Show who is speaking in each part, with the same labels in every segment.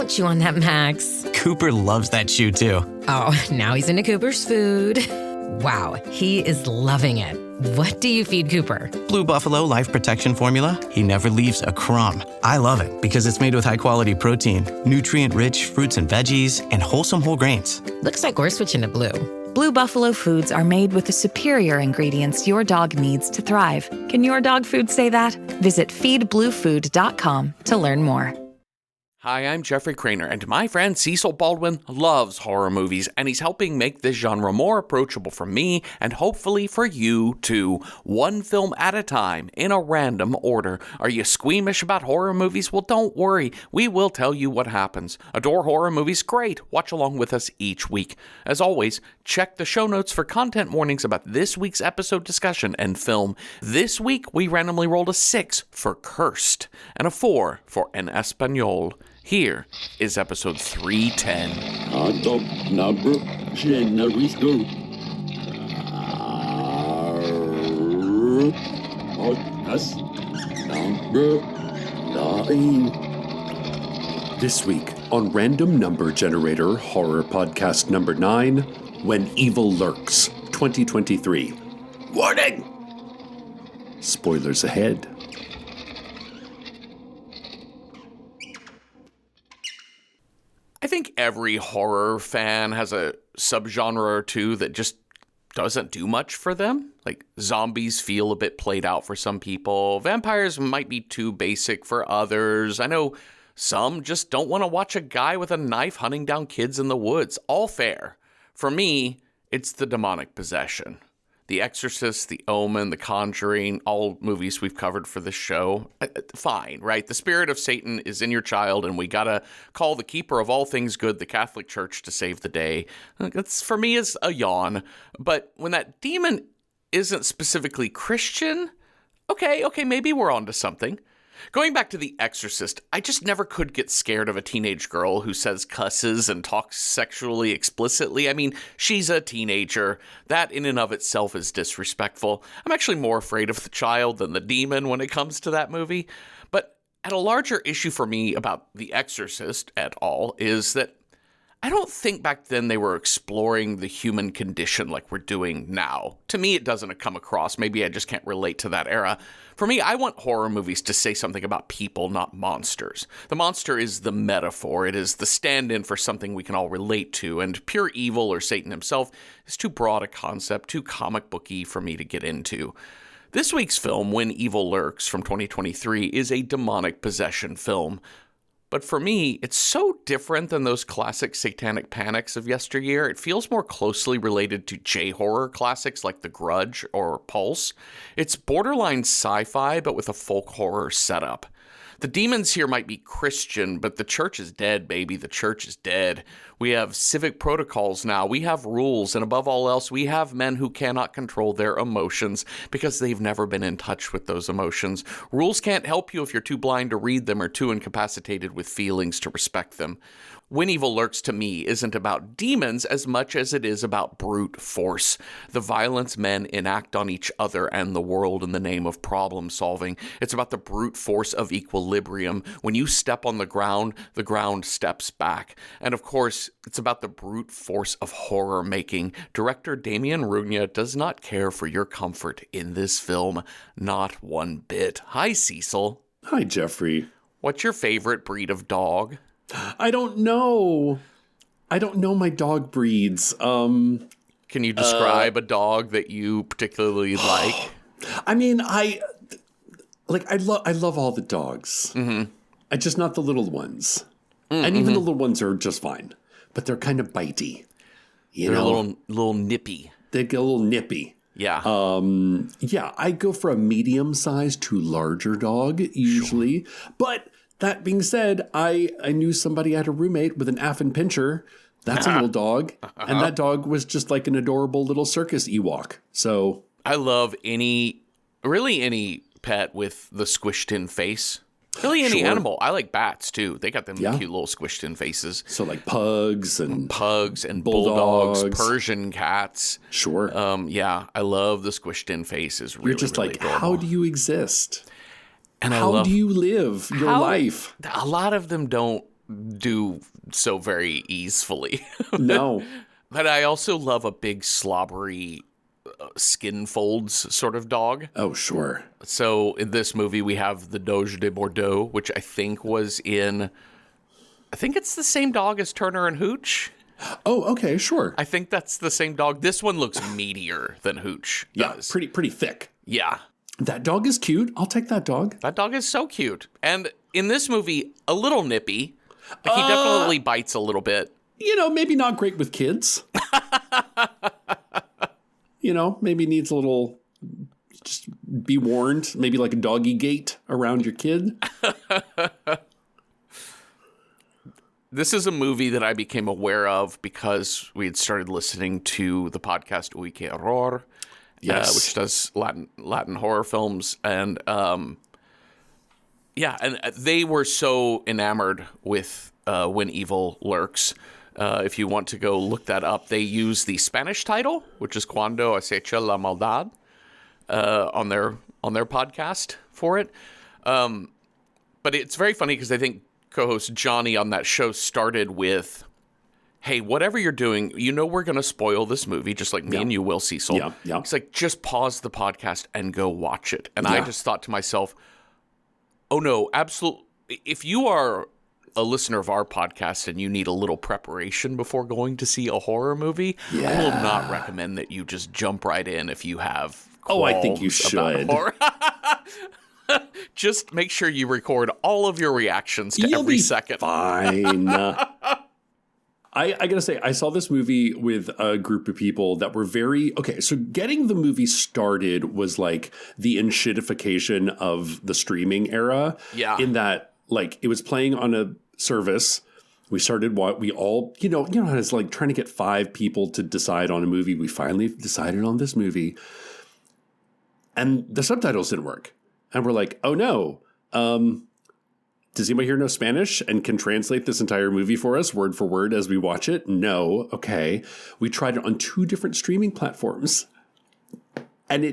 Speaker 1: Don't chew on that, Max.
Speaker 2: Cooper loves that chew, too.
Speaker 1: Oh, now he's into Cooper's food. Wow, he is loving it. What do you feed Cooper?
Speaker 2: Blue Buffalo Life Protection Formula. He never leaves a crumb. I love it because it's made with high-quality protein, nutrient-rich fruits and veggies, and wholesome whole grains.
Speaker 1: Looks like we're switching to Blue.
Speaker 3: Blue Buffalo foods are made with the superior ingredients your dog needs to thrive. Can your dog food say that? Visit feedbluefood.com to learn more.
Speaker 4: Hi, I'm Jeffrey Craner, and my friend Cecil Baldwin loves horror movies, and he's helping make this genre more approachable for me, and hopefully for you too. One film at a time, in a random order. Are you squeamish about horror movies? Well, don't worry. We will tell you what happens. Adore horror movies? Great. Watch along with us each week. As always, check the show notes for content warnings about this week's episode discussion and film. This week, we randomly rolled a 6 for Cursed, and a 4 for En Español. Here is episode 310.
Speaker 5: This week on Random Number Generator Horror Podcast number 9, When Evil Lurks, 2023. Warning! Spoilers ahead.
Speaker 4: I think every horror fan has a subgenre or two that just doesn't do much for them. Like zombies feel a bit played out for some people. Vampires might be too basic for others. I know some just don't want to watch a guy with a knife hunting down kids in the woods. All fair. For me, it's the demonic possession. The Exorcist, The Omen, The Conjuring, all movies we've covered for this show. Fine, right? The spirit of Satan is in your child, and we gotta call the keeper of all things good, the Catholic Church, to save the day. That's, for me, is a yawn. But when that demon isn't specifically Christian, okay, maybe we're onto something. Going back to The Exorcist, I just never could get scared of a teenage girl who says cusses and talks sexually explicitly. I mean, she's a teenager. That in and of itself is disrespectful. I'm actually more afraid of the child than the demon when it comes to that movie. But at a larger issue for me about The Exorcist at all is that I don't think back then they were exploring the human condition like we're doing now. To me, it doesn't come across. Maybe I just can't relate to that era. For me, I want horror movies to say something about people, not monsters. The monster is the metaphor. It is the stand-in for something we can all relate to, and pure evil or Satan himself is too broad a concept, too comic booky for me to get into. This week's film, When Evil Lurks, from 2023, is a demonic possession film. But for me, it's so different than those classic satanic panics of yesteryear. It feels more closely related to J-horror classics like The Grudge or Pulse. It's borderline sci-fi, but with a folk horror setup. The demons here might be Christian, but the church is dead, baby. The church is dead. We have civic protocols now. We have rules. And above all else, we have men who cannot control their emotions because they've never been in touch with those emotions. Rules can't help you if you're too blind to read them or too incapacitated with feelings to respect them. When Evil Lurks, to me, isn't about demons as much as it is about brute force. The violence men enact on each other and the world in the name of problem solving. It's about the brute force of equilibrium. When you step on the ground steps back. And of course, it's about the brute force of horror making. Director Damien Rugna does not care for your comfort in this film. Not one bit. Hi, Cecil.
Speaker 5: Hi, Jeffrey.
Speaker 4: What's your favorite breed of dog?
Speaker 5: I don't know my dog breeds.
Speaker 4: Can you describe a dog that you particularly like?
Speaker 5: I mean, I love all the dogs. Mm-hmm. I just not the little ones. Mm-hmm. And even the little ones are just fine, but they're kind of bitey.
Speaker 4: They're a little nippy.
Speaker 5: They get a little nippy.
Speaker 4: Yeah.
Speaker 5: I go for a medium-sized to larger dog usually, sure. But that being said, I knew somebody had a roommate with an Affin Pinscher. That's a little dog. And that dog was just like an adorable little circus Ewok. So
Speaker 4: I love any pet with the squished in face. Really any animal. I like bats too. They got them cute little squished in faces.
Speaker 5: So like pugs and
Speaker 4: bulldogs, Persian cats.
Speaker 5: Sure.
Speaker 4: I love the squished in faces. Really,
Speaker 5: you're just
Speaker 4: really
Speaker 5: like,
Speaker 4: adorable.
Speaker 5: How do you exist?
Speaker 4: And
Speaker 5: how do you live your life?
Speaker 4: A lot of them don't do so very easily.
Speaker 5: No.
Speaker 4: But I also love a big slobbery skin folds sort of dog.
Speaker 5: Oh, sure.
Speaker 4: So in this movie, we have the Doge de Bordeaux, which I think it's the same dog as Turner and Hooch.
Speaker 5: Oh, okay, sure.
Speaker 4: I think that's the same dog. This one looks meatier than Hooch does.
Speaker 5: Yeah, pretty thick.
Speaker 4: Yeah.
Speaker 5: That dog is cute. I'll take that dog.
Speaker 4: That dog is so cute. And in this movie, a little nippy. Like, he definitely bites a little bit.
Speaker 5: Maybe not great with kids. Maybe needs a little, just be warned, maybe like a doggy gate around your kid.
Speaker 4: This is a movie that I became aware of because we had started listening to the podcast Uy Que Horror,
Speaker 5: Yes.
Speaker 4: which does Latin horror films. And and they were so enamored with When Evil Lurks. If you want to go look that up, they use the Spanish title, which is Cuando acecha la maldad, on their podcast for it. But it's very funny because I think co-host Johnny on that show started with, hey, whatever you're doing, we're going to spoil this movie, just like me and you will, Cecil.
Speaker 5: Yeah.
Speaker 4: He's like, just pause the podcast and go watch it. And I just thought to myself, oh no, absolutely. If you are a listener of our podcast and you need a little preparation before going to see a horror movie, I will not recommend that you just jump right in if you have
Speaker 5: I think you
Speaker 4: qualms about
Speaker 5: should.
Speaker 4: horror. Just make sure you record all of your reactions to
Speaker 5: You'll
Speaker 4: every
Speaker 5: be
Speaker 4: second.
Speaker 5: Fine. I gotta say, I saw this movie with a group of people that were so getting the movie started was like the enshittification of the streaming era.
Speaker 4: Yeah.
Speaker 5: In that, like, it was playing on a service. We started what we all, how it's like trying to get 5 people to decide on a movie. We finally decided on this movie. And the subtitles didn't work. And we're like, oh no. Does anybody here know Spanish and can translate this entire movie for us word for word as we watch it? No. Okay. We tried it on 2 different streaming platforms. And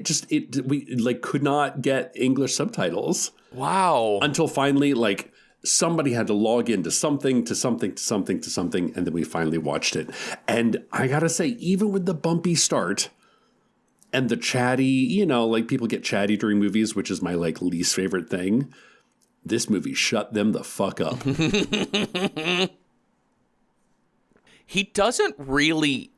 Speaker 5: we could not get English subtitles.
Speaker 4: Wow.
Speaker 5: Until finally, like, somebody had to log into something, and then we finally watched it. And I gotta say, even with the bumpy start and the chatty, like people get chatty during movies, which is my least favorite thing, this movie shut them the fuck up.
Speaker 4: He doesn't really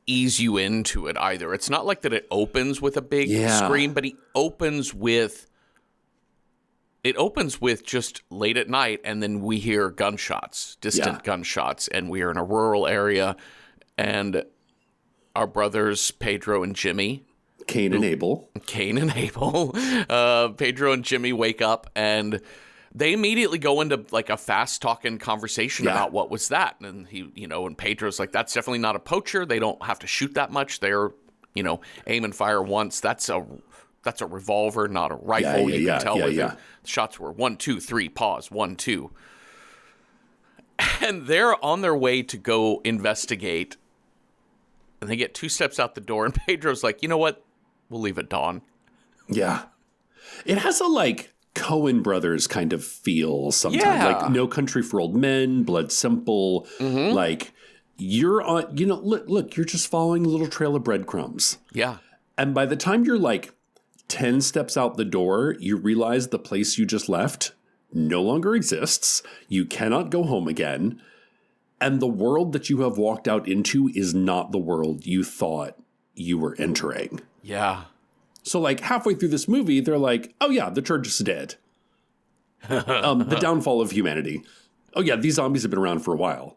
Speaker 4: ease you into it either. It's not like that it opens with a big scream, but he opens with just late at night, and then we hear gunshots, distant gunshots, and we are in a rural area, and our brothers Pedro and Jimmy,
Speaker 5: Cain and Abel,
Speaker 4: Pedro and Jimmy wake up, and they immediately go into like a fast talking conversation about what was that, and he, and Pedro's like, that's definitely not a poacher. They don't have to shoot that much. They're, aim and fire once. That's a revolver, not a rifle. You can tell the shots were 1, 2, 3, pause, 1, 2. And they're on their way to go investigate. And they get 2 steps out the door, and Pedro's like, you know what? We'll leave at dawn.
Speaker 5: Yeah. It has a Coen Brothers kind of feel sometimes.
Speaker 4: Yeah.
Speaker 5: Like No Country for Old Men, Blood Simple. Mm-hmm. Like, you're on, look, you're just following a little trail of breadcrumbs.
Speaker 4: Yeah.
Speaker 5: And by the time you're 10 steps out the door, you realize the place you just left no longer exists. You cannot go home again. And the world that you have walked out into is not the world you thought you were entering.
Speaker 4: Yeah.
Speaker 5: So halfway through this movie, they're like, oh yeah, the church is dead. The downfall of humanity. Oh yeah, these zombies have been around for a while.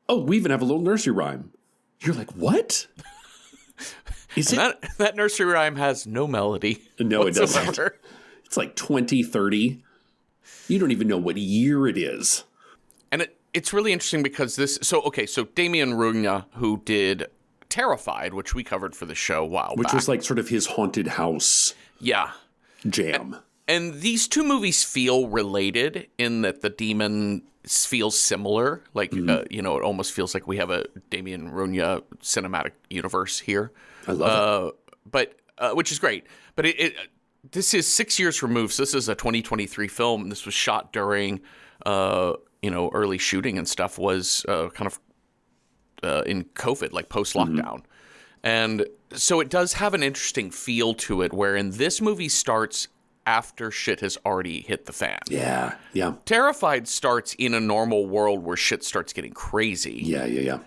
Speaker 5: Oh, we even have a little nursery rhyme. You're like, what?
Speaker 4: That nursery rhyme has no melody.
Speaker 5: No,
Speaker 4: whatsoever.
Speaker 5: It doesn't. It's 2030. You don't even know what year it is.
Speaker 4: And it's really interesting because so Damien Rugna, who did Terrified, which we covered for the show a while back.
Speaker 5: Which was sort of his haunted house jam.
Speaker 4: And these 2 movies feel related in that the demon feels similar. It almost feels like we have a Damien Rugna cinematic universe here.
Speaker 5: I love it.
Speaker 4: But which is great. But this is 6 years removed. So this is a 2023 film. This was shot during early shooting and stuff was kind of in COVID, like post-lockdown. And so it does have an interesting feel to it, wherein this movie starts after shit has already hit the fan.
Speaker 5: Yeah, yeah.
Speaker 4: Terrified starts in a normal world where shit starts getting crazy.
Speaker 5: Yeah.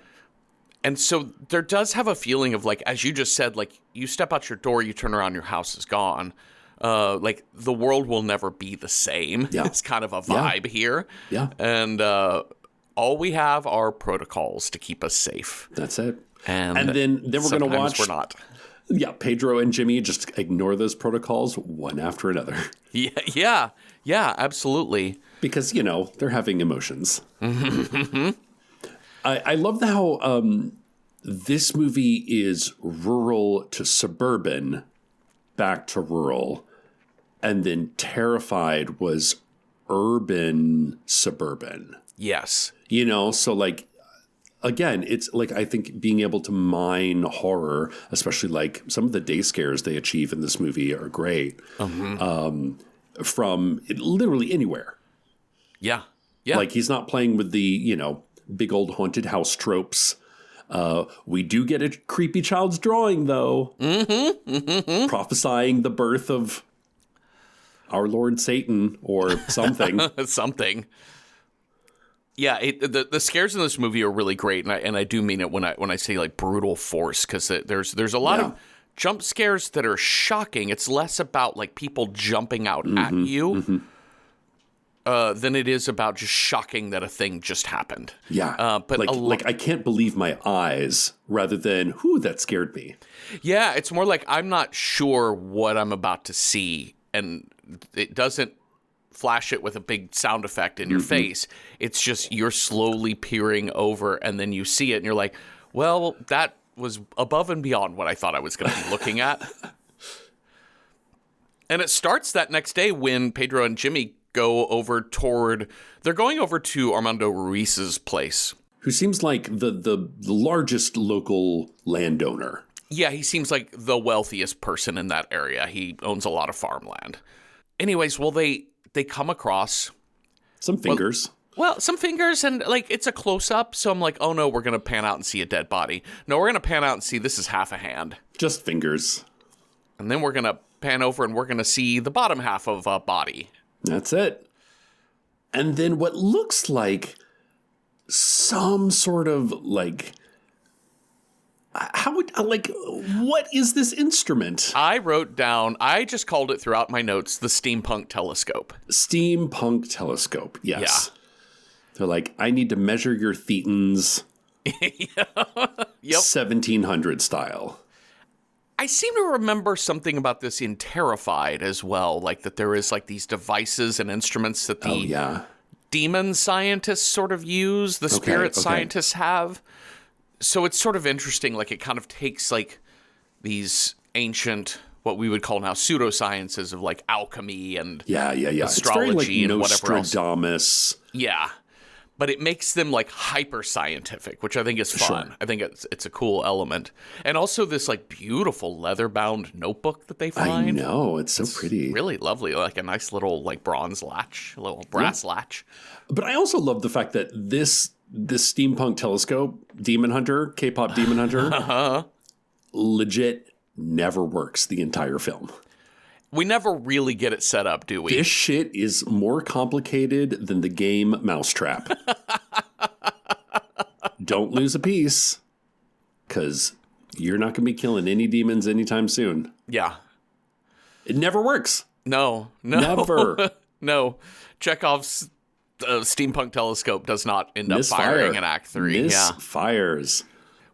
Speaker 4: And so there does have a feeling of, like, as you just said, like, you step out your door, you turn around, your house is gone. Like, the world will never be the same.
Speaker 5: Yeah.
Speaker 4: It's kind of a vibe here.
Speaker 5: Yeah.
Speaker 4: And all we have are protocols to keep us safe.
Speaker 5: That's it.
Speaker 4: And
Speaker 5: then we're going to watch.
Speaker 4: We're not.
Speaker 5: Yeah, Pedro and Jimmy just ignore those protocols one after another.
Speaker 4: Yeah, absolutely.
Speaker 5: Because, they're having emotions. I love how this movie is rural to suburban, back to rural, and then Terrified was urban suburban.
Speaker 4: Yes.
Speaker 5: So like, again, it's like, I think being able to mine horror, especially like some of the day scares they achieve in this movie are great. From literally anywhere.
Speaker 4: Yeah.
Speaker 5: Like, he's not playing with the, big old haunted house tropes. We do get a creepy child's drawing, though. Prophesying the birth of our Lord Satan or something.
Speaker 4: Something. Yeah, the scares in this movie are really great, and I do mean it when I say like brutal force, because there's a lot of jump scares that are shocking. It's less about like people jumping out at you than it is about just shocking that a thing just happened.
Speaker 5: Yeah,
Speaker 4: but
Speaker 5: like I can't believe my eyes, rather than whoo, that scared me.
Speaker 4: Yeah, it's more like I'm not sure what I'm about to see, and it doesn't flash it with a big sound effect in your face. It's just you're slowly peering over, and then you see it, and you're like, well, that was above and beyond what I thought I was going to be looking at. And it starts that next day when Pedro and Jimmy go over they're going over to Armando Ruiz's place.
Speaker 5: Who seems like the largest local landowner.
Speaker 4: Yeah, he seems like the wealthiest person in that area. He owns a lot of farmland. Anyways, well, they come across
Speaker 5: some fingers.
Speaker 4: Well, some fingers, and like it's a close up. So I'm like, oh no, we're gonna pan out and see a dead body. No, we're gonna pan out and see this is half a hand.
Speaker 5: Just fingers.
Speaker 4: And then we're gonna pan over and we're gonna see the bottom half of a body.
Speaker 5: That's it. And then what looks like some sort of like, what is this instrument?
Speaker 4: I wrote down, I just called it throughout my notes, the steampunk telescope.
Speaker 5: Steampunk telescope, yes.
Speaker 4: Yeah.
Speaker 5: They're like, I need to measure your thetans.
Speaker 4: Yep.
Speaker 5: 1700 style.
Speaker 4: I seem to remember something about this in Terrified as well, like that there is like these devices and instruments that the demon scientists sort of use, the spirit scientists have. So it's sort of interesting, like it kind of takes like these ancient, what we would call now pseudosciences of like alchemy and astrology
Speaker 5: it's very like
Speaker 4: and whatever else.
Speaker 5: Nostradamus.
Speaker 4: Yeah. But it makes them like hyper scientific, which I think is fun. Sure. I think it's a cool element. And also this like beautiful leather bound notebook that they find.
Speaker 5: I know, it's so pretty.
Speaker 4: Really lovely, like a nice little like bronze latch, a little brass latch.
Speaker 5: But I also love the fact that this steampunk telescope, Demon Hunter, K-pop Demon Hunter, legit never works the entire film.
Speaker 4: We never really get it set up, do we?
Speaker 5: This shit is more complicated than the game Mousetrap. Don't lose a piece, because you're not going to be killing any demons anytime soon.
Speaker 4: Yeah.
Speaker 5: It never works.
Speaker 4: No.
Speaker 5: Never.
Speaker 4: No. Chekhov's steampunk telescope does not end up firing in Act 3.
Speaker 5: Misfires.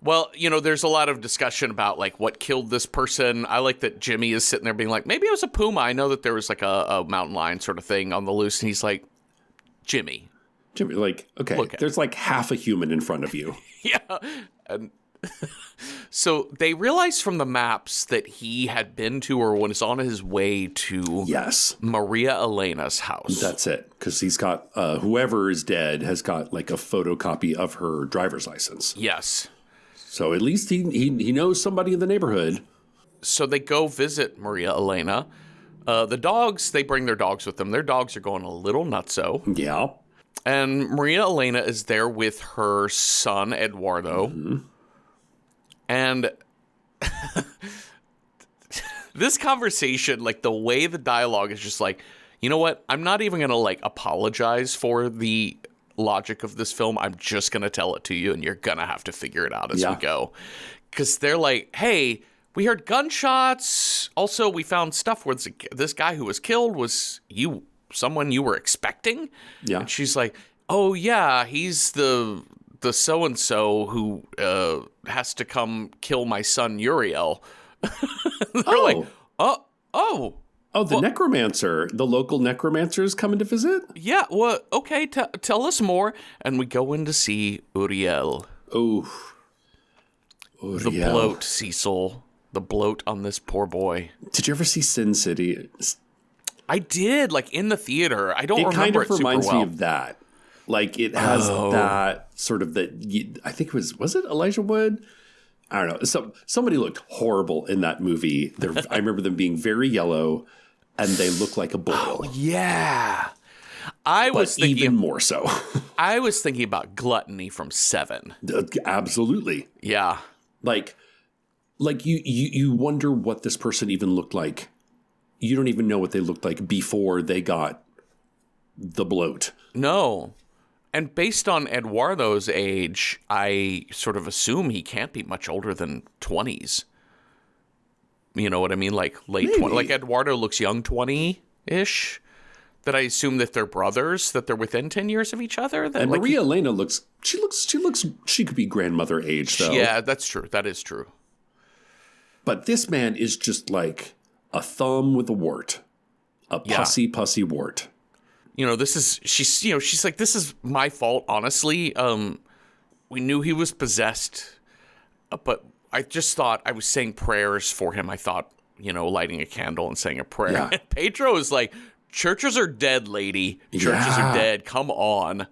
Speaker 4: Well, there's a lot of discussion about like what killed this person. I like that Jimmy is sitting there being like, maybe it was a puma. I know that there was like a mountain lion sort of thing on the loose. And he's like, Jimmy,
Speaker 5: like, okay, there's like half a human in front of you.
Speaker 4: Yeah. And so they realize from the maps that he had been to or was on his way to Maria Elena's house.
Speaker 5: That's it. Because he's got, whoever is dead has got like a photocopy of her driver's license.
Speaker 4: Yes.
Speaker 5: So at least he knows somebody in the neighborhood.
Speaker 4: So they go visit Maria Elena. The dogs, they bring their dogs with them. Their dogs are going a little nutso.
Speaker 5: Yeah.
Speaker 4: And Maria Elena is there with her son, Eduardo. Mm-hmm. And this conversation, like the way the dialogue is just like, you know what? I'm not even going to like apologize for the logic of this film. I'm just going to tell it to you and you're going to have to figure it out as we go. Because they're like, hey, we heard gunshots. Also, we found stuff where this guy who was killed was someone you were expecting. Yeah. And she's like, oh, yeah, he's the so-and-so who has to come kill my son Uriel. They're like, oh, the
Speaker 5: necromancer. The local necromancer is coming to visit?
Speaker 4: Yeah, well, okay, tell us more. And we go in to see Uriel.
Speaker 5: Oh, Uriel.
Speaker 4: The bloat, Cecil. The bloat on this poor boy.
Speaker 5: Did you ever see Sin City?
Speaker 4: I did, like in the theater. I don't remember it super well.
Speaker 5: It kind of reminds me of that. Like it has that sort of I think it was it Elijah Wood? I don't know. Somebody looked horrible in that movie. I remember them being very yellow, and they look like a bull.
Speaker 4: Oh, yeah. I was thinking
Speaker 5: even more so.
Speaker 4: I was thinking about Gluttony from Seven.
Speaker 5: Absolutely.
Speaker 4: Yeah.
Speaker 5: Like you wonder what this person even looked like. You don't even know what they looked like before they got the bloat.
Speaker 4: No. And based on Eduardo's age, I sort of assume he can't be much older than 20s. You know what I mean? Like late 20s. Like Eduardo looks young 20-ish. That I assume that they're brothers, that they're within 10 years of each other. That,
Speaker 5: and like, Maria Elena she could be grandmother age, though.
Speaker 4: Yeah, that's true. That is true.
Speaker 5: But this man is just like a thumb with a wart. A pussy wart.
Speaker 4: You know, she's like, this is my fault, honestly. We knew he was possessed, but I just thought I was saying prayers for him. I thought, lighting a candle and saying a prayer. Yeah. And Pedro is like, churches are dead, lady. Churches are dead. Come on.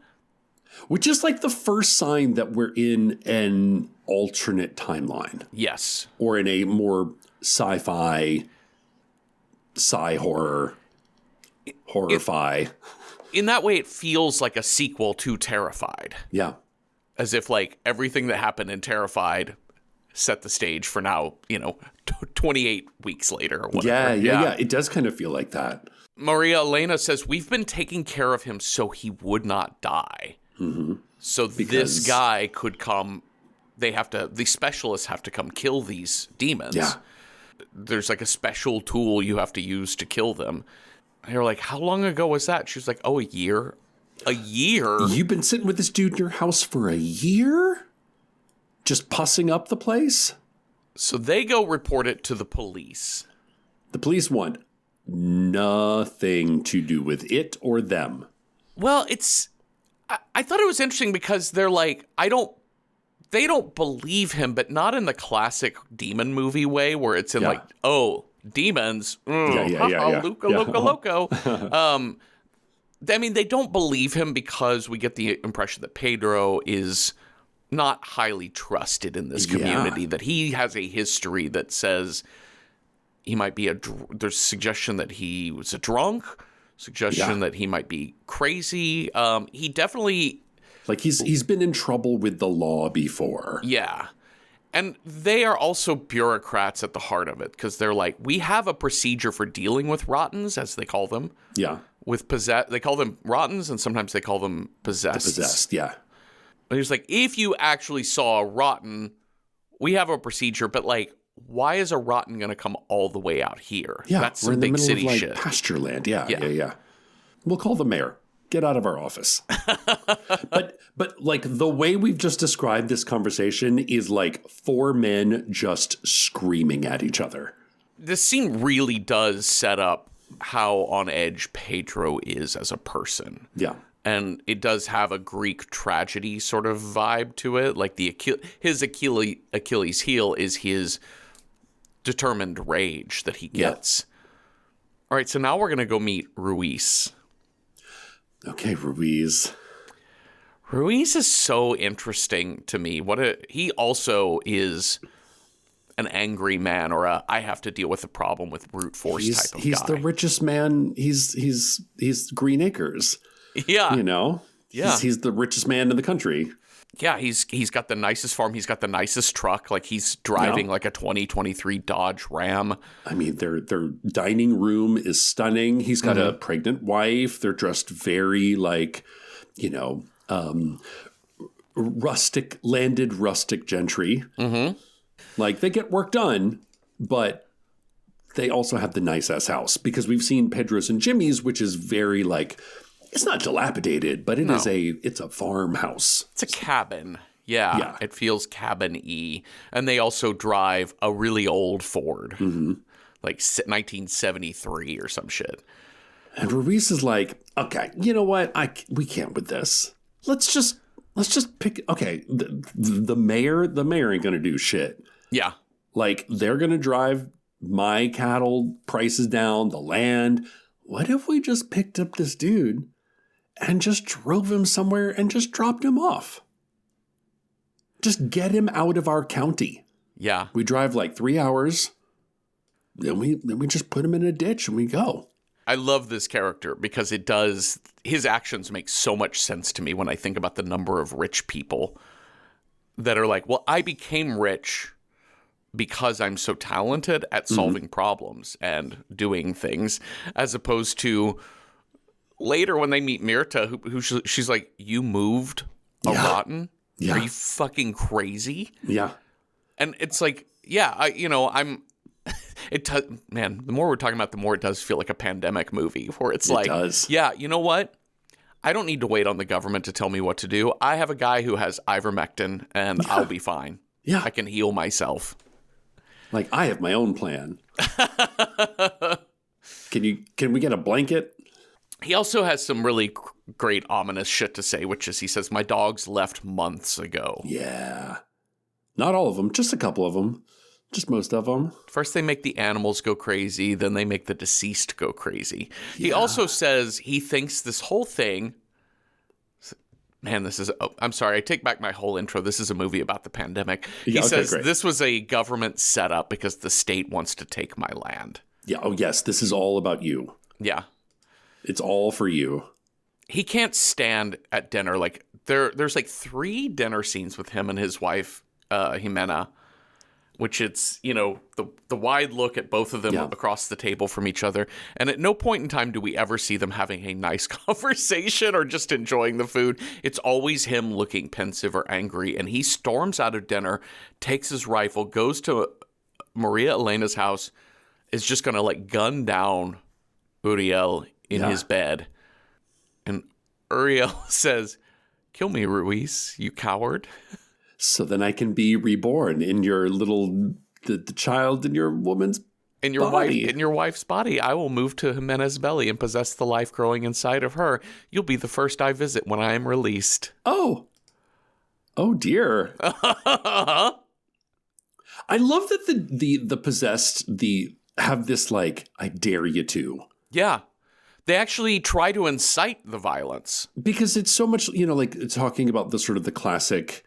Speaker 5: Which is like the first sign that we're in an alternate timeline.
Speaker 4: Yes.
Speaker 5: Or in a more sci-fi, horror.
Speaker 4: In that way, it feels like a sequel to Terrified.
Speaker 5: Yeah.
Speaker 4: As if, like, everything that happened in Terrified set the stage for now, 28 weeks later or whatever.
Speaker 5: Yeah. It does kind of feel like that.
Speaker 4: Maria Elena says, we've been taking care of him so he would not die. Mm-hmm. So this guy could come, the specialists have to come kill these demons.
Speaker 5: Yeah.
Speaker 4: There's like a special tool you have to use to kill them. And you're like, how long ago was that? She was like, a year. A year?
Speaker 5: You've been sitting with this dude in your house for a year? Just pussing up the place?
Speaker 4: So they go report it to the police.
Speaker 5: The police want nothing to do with it or them.
Speaker 4: Well, I thought it was interesting because they're like, they don't believe him, but not in the classic demon movie way where it's in like, demons. Loco. I mean, they don't believe him because we get the impression that Pedro is not highly trusted in this community, that he has a history that says he might be there's suggestion that he was a drunk, that he might be crazy. He definitely...
Speaker 5: Like he's been in trouble with the law before.
Speaker 4: Yeah. And they are also bureaucrats at the heart of it because they're like, we have a procedure for dealing with rottens, as they call them.
Speaker 5: Yeah.
Speaker 4: They call them rottens, and sometimes they call them possessed.
Speaker 5: Possessed, yeah.
Speaker 4: And he's like, if you actually saw a rotten, we have a procedure, but like, why is a rotten going to come all the way out here?
Speaker 5: Yeah,
Speaker 4: that's some big city shit.
Speaker 5: Pasture land, yeah. We'll call the mayor. Get out of our office. but like the way we've just described this conversation is like four men just screaming at each other.
Speaker 4: This scene really does set up how on edge Pedro is as a person.
Speaker 5: Yeah.
Speaker 4: And it does have a Greek tragedy sort of vibe to it. Like his Achilles heel is his determined rage that he gets. Yeah. All right, so now we're going to go meet Ruiz.
Speaker 5: Okay, Ruiz.
Speaker 4: Ruiz is so interesting to me. He also is an angry man, or I have to deal with a problem with brute force type of guy.
Speaker 5: He's the richest man. He's Green Acres.
Speaker 4: Yeah. Yeah.
Speaker 5: He's the richest man in the country.
Speaker 4: Yeah, he's got the nicest farm. He's got the nicest truck. Like, he's driving like a 2023 Dodge Ram.
Speaker 5: I mean, their dining room is stunning. He's got a pregnant wife. They're dressed very like, rustic gentry. Mm-hmm. Like, they get work done, but they also have the nice-ass house. Because we've seen Pedro's and Jimmy's, which is very like... It's not dilapidated, but it's a farmhouse.
Speaker 4: It's a cabin. Yeah. It feels cabin-y. And they also drive a really old Ford. Mm-hmm. Like 1973 or some shit.
Speaker 5: And Ruiz is like, okay, you know what? We can't with this. Let's just pick. Okay, the mayor ain't gonna do shit.
Speaker 4: Yeah.
Speaker 5: Like, they're gonna drive my cattle prices down, the land. What if we just picked up this dude and just drove him somewhere and just dropped him off? Just get him out of our county.
Speaker 4: Yeah.
Speaker 5: We drive like 3 hours. Then we just put him in a ditch and we go.
Speaker 4: I love this character because his actions make so much sense to me when I think about the number of rich people that are like, well, I became rich because I'm so talented at solving problems and doing things, as opposed to later when they meet Mirta, who she's like, you moved a rotten?
Speaker 5: Yeah.
Speaker 4: Are you fucking crazy?
Speaker 5: Yeah.
Speaker 4: And it's like, man, the more we're talking about, the more it does feel like a pandemic movie where it does. Yeah, you know what? I don't need to wait on the government to tell me what to do. I have a guy who has ivermectin and I'll be fine. Yeah. I can heal myself.
Speaker 5: Like, I have my own plan. Can we get a blanket?
Speaker 4: He also has some really great ominous shit to say, which is he says, my dogs left months ago.
Speaker 5: Yeah. Not all of them, just a couple of them. Just most of them.
Speaker 4: First they make the animals go crazy, then they make the deceased go crazy. Yeah. He also says he thinks this whole thing... Man, I'm sorry, I take back my whole intro. This is a movie about the pandemic. He says this was a government setup because the state wants to take my land.
Speaker 5: Yeah, oh yes, this is all about you.
Speaker 4: Yeah.
Speaker 5: It's all for you. He
Speaker 4: can't stand at dinner. Like, there's like 3 dinner scenes with him and his wife, Jimena, which it's, the wide look at both of them across the table from each other. And at no point in time do we ever see them having a nice conversation or just enjoying the food. It's always him looking pensive or angry. And he storms out of dinner, takes his rifle, goes to Maria Elena's house, is just going to like gun down Uriel in his bed. And Uriel says, kill me, Ruiz, you coward.
Speaker 5: So then I can be reborn in your little, the child in your woman's
Speaker 4: in your
Speaker 5: body.
Speaker 4: In your wife's body. I will move to Jimena's belly and possess the life growing inside of her. You'll be the first I visit when I am released.
Speaker 5: Oh dear. I love that the possessed have this like, I dare you to.
Speaker 4: Yeah. They actually try to incite the violence.
Speaker 5: Because it's so much, like talking about the sort of the classic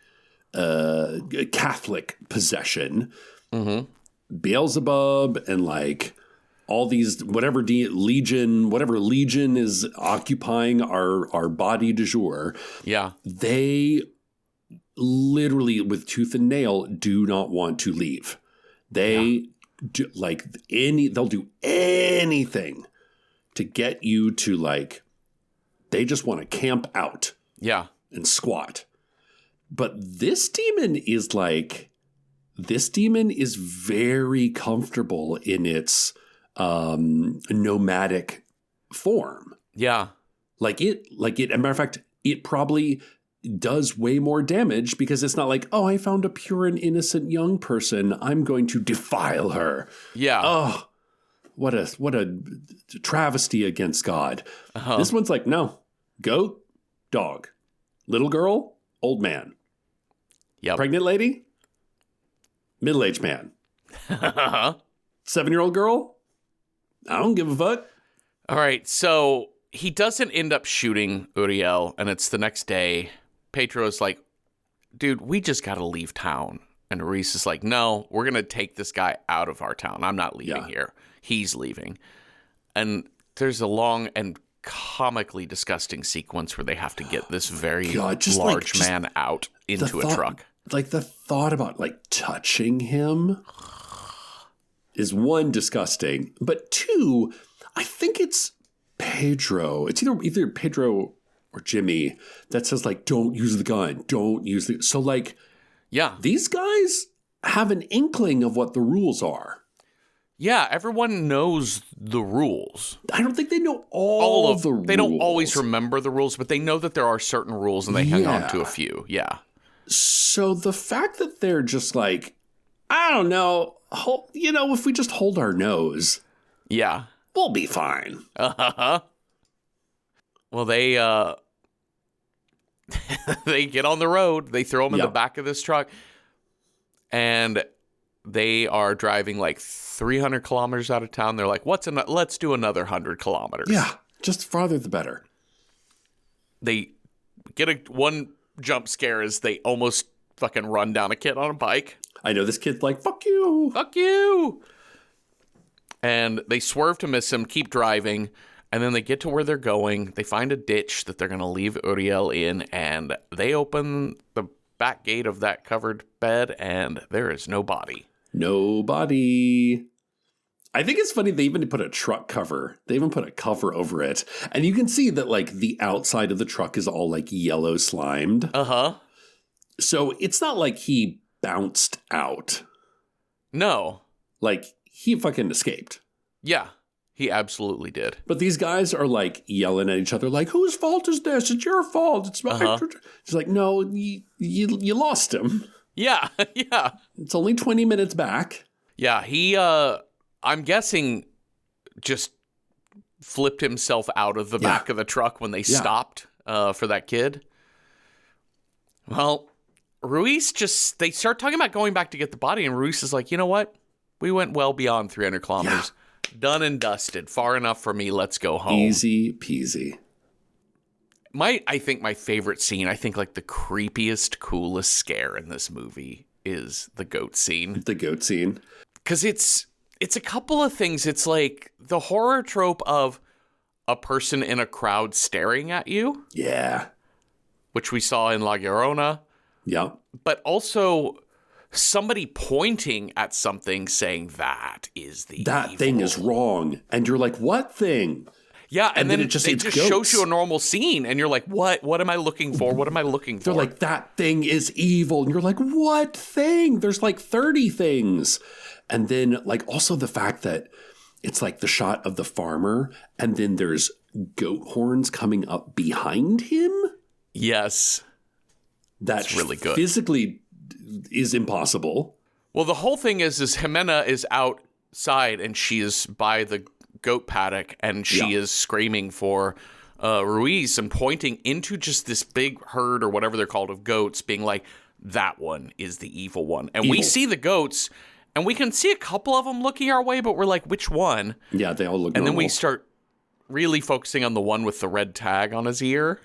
Speaker 5: Catholic possession. Mm-hmm. Beelzebub and like all these, whatever legion is occupying our body du jour.
Speaker 4: Yeah.
Speaker 5: They literally, with tooth and nail, do not want to leave. They they'll do anything to get you to like, they just want to camp out.
Speaker 4: Yeah.
Speaker 5: And squat. But this demon is very comfortable in its nomadic form.
Speaker 4: Yeah.
Speaker 5: As a matter of fact, it probably does way more damage because it's not like, oh, I found a pure and innocent young person, I'm going to defile her.
Speaker 4: Yeah.
Speaker 5: Oh, what a travesty against God. Uh-huh. This one's like, no, goat, dog, little girl, old man.
Speaker 4: Yep.
Speaker 5: Pregnant lady, middle-aged man. 7-year-old girl, I don't give a fuck.
Speaker 4: All right, so he doesn't end up shooting Uriel, and it's the next day. Pedro's like, dude, we just got to leave town. And Ruiz is like, no, we're going to take this guy out of our town. I'm not leaving here. He's leaving. And there's a long and comically disgusting sequence where they have to get this very
Speaker 5: God,
Speaker 4: large man out into a truck.
Speaker 5: Like the thought about like touching him is one, disgusting, but two, I think it's Pedro. It's either Pedro or Jimmy that says like, don't use the gun, don't use the. So like,
Speaker 4: yeah,
Speaker 5: these guys have an inkling of what the rules are.
Speaker 4: Yeah, everyone knows the rules.
Speaker 5: I don't think they know all of the rules.
Speaker 4: They don't always remember the rules, but they know that there are certain rules and they hang on to a few. Yeah.
Speaker 5: So the fact that they're just like, I don't know, if we just hold our nose,
Speaker 4: yeah,
Speaker 5: we'll be fine.
Speaker 4: Uh-huh. Well, they they get on the road. They throw him in the back of this truck, and they are driving like 300 kilometers out of town. They're like, let's do another 100 kilometers.
Speaker 5: Yeah, just farther the better.
Speaker 4: They get one jump scare as they almost fucking run down a kid on a bike.
Speaker 5: I know this kid's like, fuck you.
Speaker 4: Fuck you. And they swerve to miss him, keep driving, and then they get to where they're going. They find a ditch that they're going to leave Uriel in, and they open the back gate of that covered bed, and there is no body.
Speaker 5: Nobody. I think it's funny they even put a truck cover. They even put a cover over it. And you can see that like the outside of the truck is all like yellow slimed.
Speaker 4: Uh-huh.
Speaker 5: So it's not like he bounced out.
Speaker 4: No.
Speaker 5: Like he fucking escaped.
Speaker 4: Yeah, he absolutely did.
Speaker 5: But these guys are like yelling at each other like, whose fault is this? It's your fault. It's my It's like, no, you lost him.
Speaker 4: Yeah, yeah.
Speaker 5: It's only 20 minutes back.
Speaker 4: Yeah, he, I'm guessing, just flipped himself out of the back of the truck when they stopped for that kid. Well, Ruiz they start talking about going back to get the body, and Ruiz is like, you know what? We went well beyond 300 kilometers. Yeah. Done and dusted. Far enough for me. Let's go home.
Speaker 5: Easy peasy.
Speaker 4: I think my favorite scene, I think like the creepiest, coolest scare in this movie is the goat scene.
Speaker 5: The goat scene.
Speaker 4: Because it's a couple of things. It's like the horror trope of a person in a crowd staring at you.
Speaker 5: Yeah.
Speaker 4: Which we saw in La Llorona.
Speaker 5: Yeah.
Speaker 4: But also somebody pointing at something saying that is the
Speaker 5: That
Speaker 4: evil.
Speaker 5: thing is wrong. And you're like, what thing?
Speaker 4: Yeah, and then
Speaker 5: it just
Speaker 4: shows you a normal scene, and you're like, what? What am I looking for? What am I looking for?
Speaker 5: They're like, that thing is evil. And you're like, what thing? There's like 30 things. And then like also the fact that it's like the shot of the farmer, and then there's goat horns coming up behind him.
Speaker 4: Yes.
Speaker 5: That's
Speaker 4: really good.
Speaker 5: Physically is impossible.
Speaker 4: Well, the whole thing is Jimena is outside, and she is by the goat paddock, and she is screaming for Ruiz and pointing into just this big herd or whatever they're called of goats, being like, that one is the evil one. And we see the goats, and we can see a couple of them looking our way, but we're like, which one?
Speaker 5: Yeah, they all look
Speaker 4: And
Speaker 5: normal.
Speaker 4: then we start really focusing on the one with the red tag on his ear.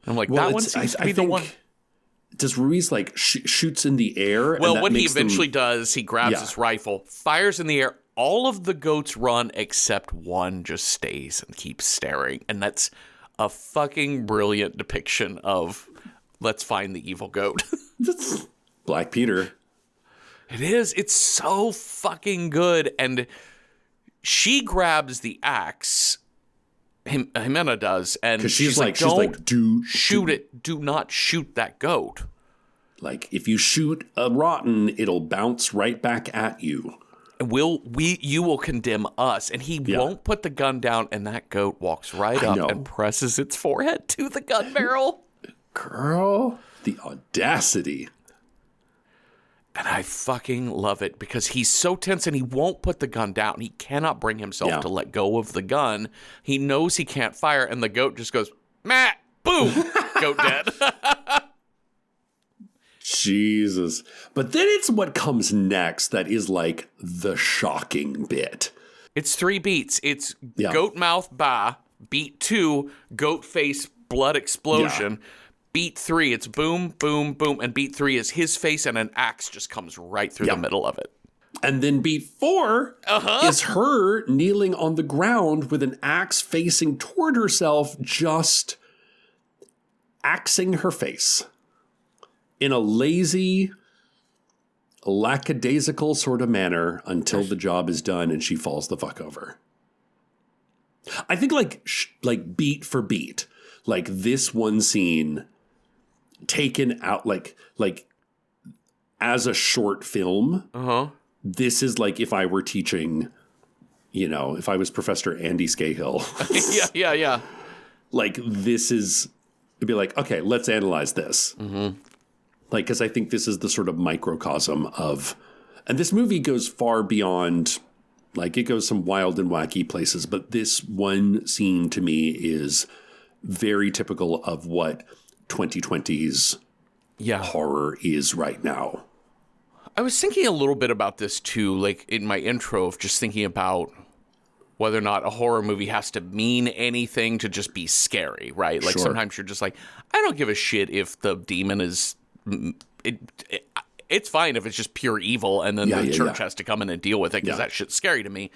Speaker 4: And I'm like, that one seems to be the one.
Speaker 5: Does Ruiz like shoots in the air?
Speaker 4: Well, what he eventually does, he grabs his rifle, fires in the air. All of the goats run except one just stays and keeps staring. And that's a fucking brilliant depiction of let's find the evil goat.
Speaker 5: That's Black Peter.
Speaker 4: It is. It's so fucking good. And she grabs the axe. Jimena does. And she's like,
Speaker 5: do
Speaker 4: shoot it. Do not shoot that goat.
Speaker 5: Like, if you shoot a rotten, it'll bounce right back at you.
Speaker 4: You will condemn us. And he won't put the gun down, and that goat walks right up and presses its forehead to the gun barrel.
Speaker 5: Girl, the audacity.
Speaker 4: And I fucking love it because he's so tense and he won't put the gun down. He cannot bring himself to let go of the gun. He knows he can't fire, and the goat just goes, Matt, boom, goat dead.
Speaker 5: Jesus. But then it's what comes next that is like the shocking bit.
Speaker 4: It's 3 beats. It's goat mouth, bah. Beat 2, goat face, blood explosion. Yeah. Beat 3, it's boom, boom, boom. And beat 3 is his face, and an axe just comes right through the middle of it.
Speaker 5: And then beat 4 is her kneeling on the ground with an axe facing toward herself, just axing her face in a lazy, lackadaisical sort of manner until the job is done and she falls the fuck over. I think like beat for beat, like this one scene taken out like as a short film. This is like if I were teaching, if I was Professor Andy Scahill.
Speaker 4: Yeah.
Speaker 5: Like this is, it'd be like, okay, let's analyze this. Like, because I think this is the sort of microcosm of, and this movie goes far beyond, like it goes some wild and wacky places, but this one scene to me is very typical of what 2020's horror is right now.
Speaker 4: I was thinking a little bit about this too, like in my intro of just thinking about whether or not a horror movie has to mean anything to just be scary, right? Like sometimes you're just like, I don't give a shit if the demon is, it's fine if it's just pure evil and then the church has to come in and deal with it because that shit's scary to me.